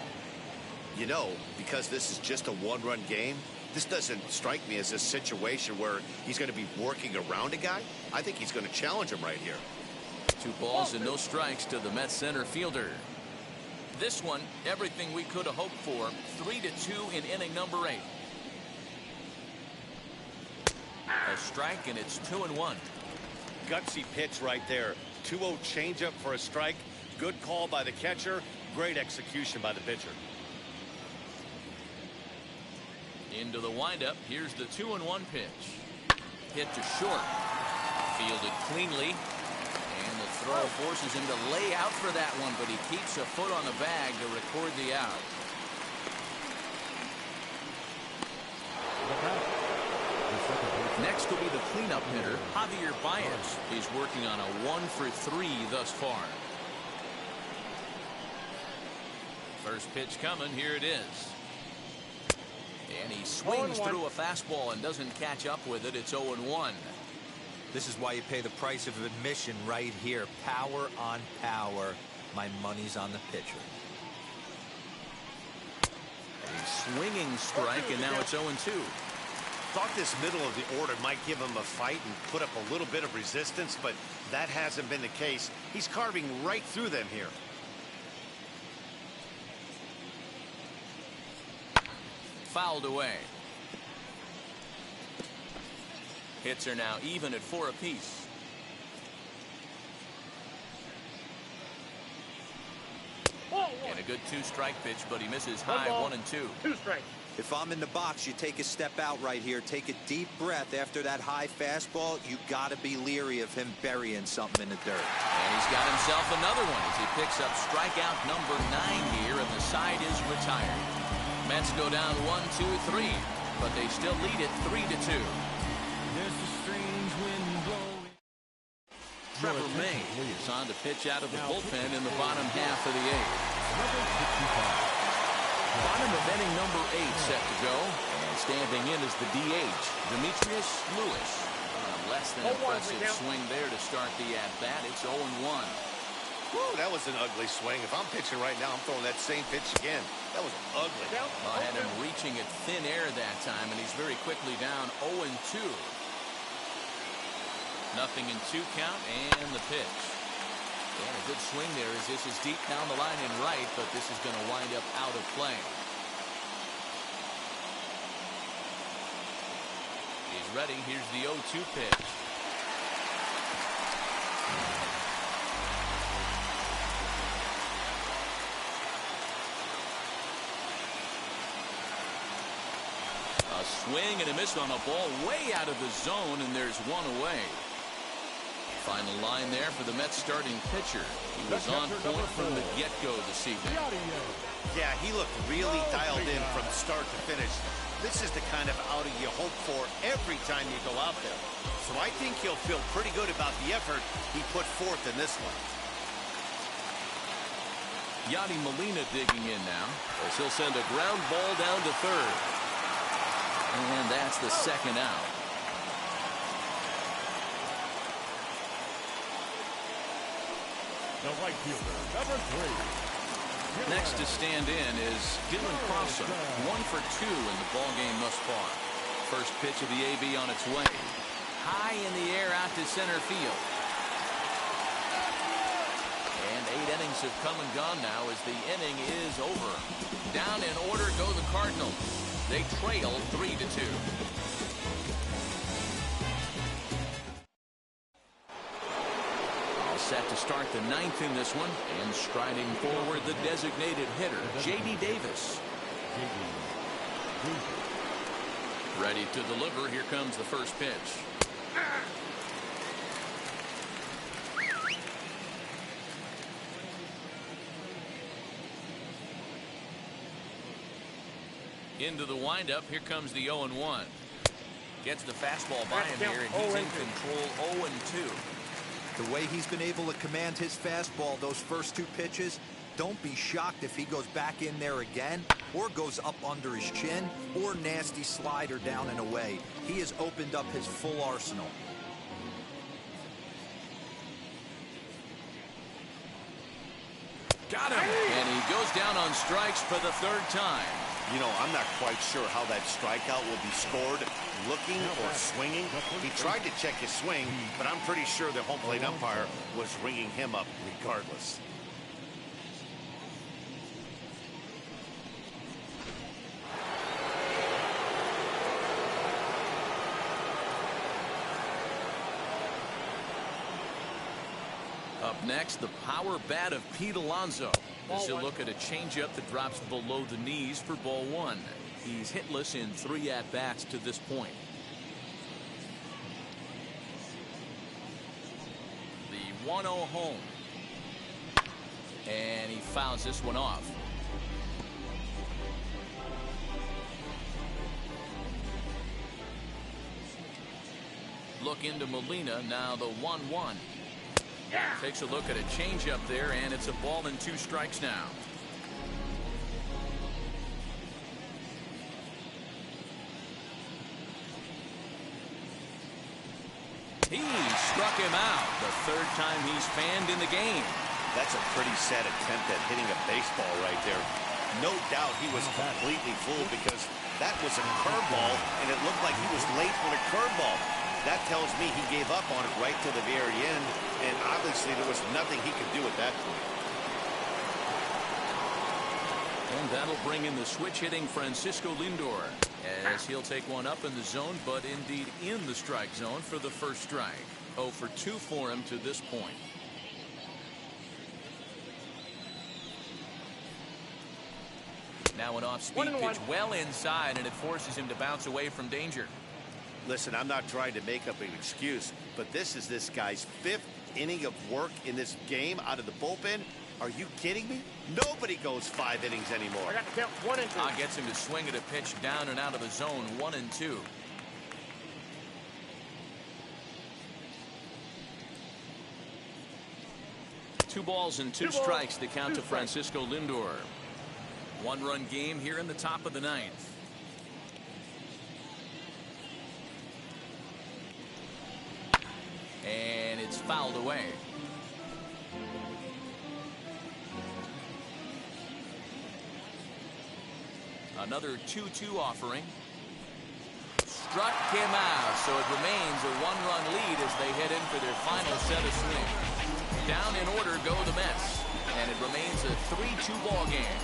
You know, because this is just a 1-run game, this doesn't strike me as a situation where he's going to be working around a guy. I think he's going to challenge him right here. 2 balls and no strikes to the Mets center fielder. This one, everything we could have hoped for. 3-2 in inning number 8. A strike, and it's 2-1. Gutsy pitch right there. 2-0 changeup for a strike. Good call by the catcher. Great execution by the pitcher. Into the windup. Here's the 2-1 pitch. Hit to short. Fielded cleanly. And the throw forces him to lay out for that one, but he keeps a foot on the bag to record the out. Next will be the cleanup hitter, Javier Bias. He's working on a 1-for-3 thus far. First pitch coming. Here it is. And he swings through a fastball and doesn't catch up with it. It's 0-1. This is why you pay the price of admission right here. Power on power. My money's on the pitcher. A swinging strike, and now it's 0-2. Thought this middle of the order might give him a fight and put up a little bit of resistance, but that hasn't been the case. He's carving right through them here. Fouled away. Hits are now even at 4 apiece. And a good 2-strike pitch, but he misses high. 1 and 2. 2 strikes. If I'm in the box, you take a step out right here. Take a deep breath after that high fastball. You got to be leery of him burying something in the dirt. And he's got himself another one as he picks up strikeout number 9 here, and the side is retired. Mets go down 1-2-3, but they still lead it 3-2. Trevor May is on to pitch out of the bullpen in the bottom half of the 8th. Bottom of inning number 8 set to go, and standing in is the DH, Demetrius Lewis. Less than impressive swing there to start the at-bat. It's 0-1. Whoa, that was an ugly swing. If I'm pitching right now, I'm throwing that same pitch again. That was ugly. Well, I had him reaching at thin air that time, and he's very quickly down 0-2. Nothing in 2 count, and the pitch. And a good swing there as this is deep down the line and right, but this is going to wind up out of play. ready. Here's the 0-2 pitch. A swing and a miss on a ball way out of the zone, and there's one away. Final line there for the Mets starting pitcher. He was on point from the get-go this evening. Yeah, he looked really dialed in from start to finish. This is the kind of outing you hope for every time you go out there. So I think he'll feel pretty good about the effort he put forth in this one. Yadi Molina digging in now, as he'll send a ground ball down to third. And that's the second out. The right fielder, number 3. Next to stand in is Dylan Crossan, 1 for 2 in the ballgame thus far. First pitch of the AB on its way. High in the air out to center field. And 8 innings have come and gone now as the inning is over. Down in order go the Cardinals. They trail 3-2. Set to start the 9th in this one, and striding forward the designated hitter, J.D. Davis. Ready to deliver. Here comes the first pitch. Into the windup. Here comes the 0-1. Gets the fastball by him here, and he's in control. 0-2. The way he's been able to command his fastball those first 2 pitches, don't be shocked if he goes back in there again or goes up under his chin or nasty slider down and away. He has opened up his full arsenal. Got him. And he goes down on strikes for the 3rd time. You know, I'm not quite sure how that strikeout will be scored, looking or swinging. He tried to check his swing, but I'm pretty sure the home plate umpire was ringing him up regardless. Up next, the power bat of Pete Alonso. As he'll look at a changeup that drops below the knees for ball 1. He's hitless in 3 at-bats to this point. The 1-0 home. And he fouls this one off. Look into Molina, now the 1-1. Takes a look at a changeup there, and it's a ball and 2 strikes now. He struck him out, the 3rd time he's fanned in the game. That's a pretty sad attempt at hitting a baseball right there. No doubt he was completely fooled because that was a curveball, and it looked like he was late on a curveball. That tells me he gave up on it right to the very end, and obviously there was nothing he could do at that point. And that'll bring in the switch-hitting Francisco Lindor, as he'll take one up in the zone, but indeed in the strike zone for the first strike. 0 for 2 for him to this point. Now an off-speed pitch well inside, and it forces him to bounce away from danger. Listen, I'm not trying to make up an excuse, but this is this guy's 5th inning of work in this game out of the bullpen. Are you kidding me? Nobody goes 5 innings anymore. I got to count 1 and 2. Gets him to swing at a pitch down and out of the zone. 1-2. Two balls and two strikes to count to Francisco Lindor. 1-run game here in the top of the 9th. And it's fouled away. Another 2-2 offering. Struck him out, so it remains a 1-run lead as they head in for their final set of swings. Down in order go the Mets, and it remains a 3-2 ball game.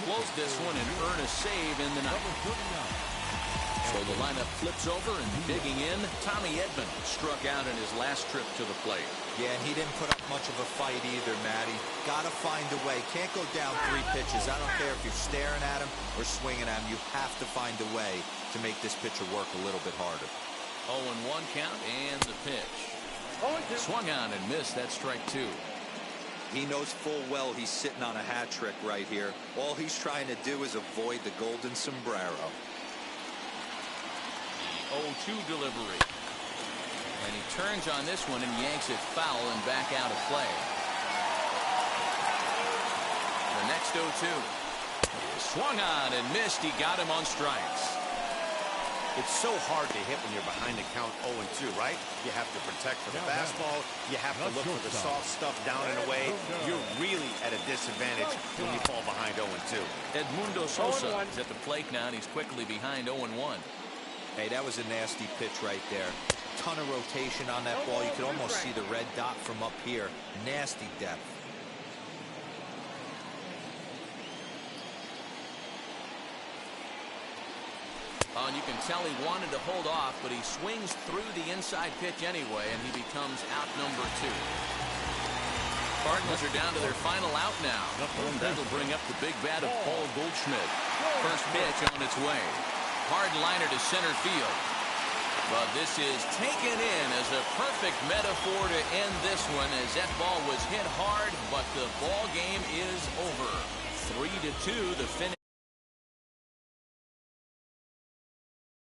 close this one and earn a save in the ninth. So the lineup flips over, and digging in, Tommy Edman struck out in his last trip to the plate. Yeah, and he didn't put up much of a fight either, Matty. Got to find a way. Can't go down 3 pitches. I don't care if you're staring at him or swinging at him. You have to find a way to make this pitcher work a little bit harder. 0-1 count, and the pitch. Swung on and missed. That's strike 2. He knows full well he's sitting on a hat trick right here. All he's trying to do is avoid the golden sombrero. 0-2 delivery. And he turns on this one and yanks it foul and back out of play. The next 0-2. Swung on and missed. He got him on strikes. It's so hard to hit when you're behind the count 0-2, right? You have to protect for the fastball. You have to look for the soft stuff down and away. You're really at a disadvantage when you fall behind 0-2. Edmundo Sosa is at the plate now, and he's quickly behind 0-1. Hey, that was a nasty pitch right there. Ton of rotation on that ball. You could almost see the red dot from up here. Nasty depth. Oh, and you can tell he wanted to hold off, but he swings through the inside pitch anyway, and he becomes out number 2. Cardinals are down to their final out now. That'll bring up the big bat of Paul Goldschmidt. First pitch on its way. Hard liner to center field. But this is taken in as a perfect metaphor to end this one, as that ball was hit hard, but the ball game is over. 3-2 the finish.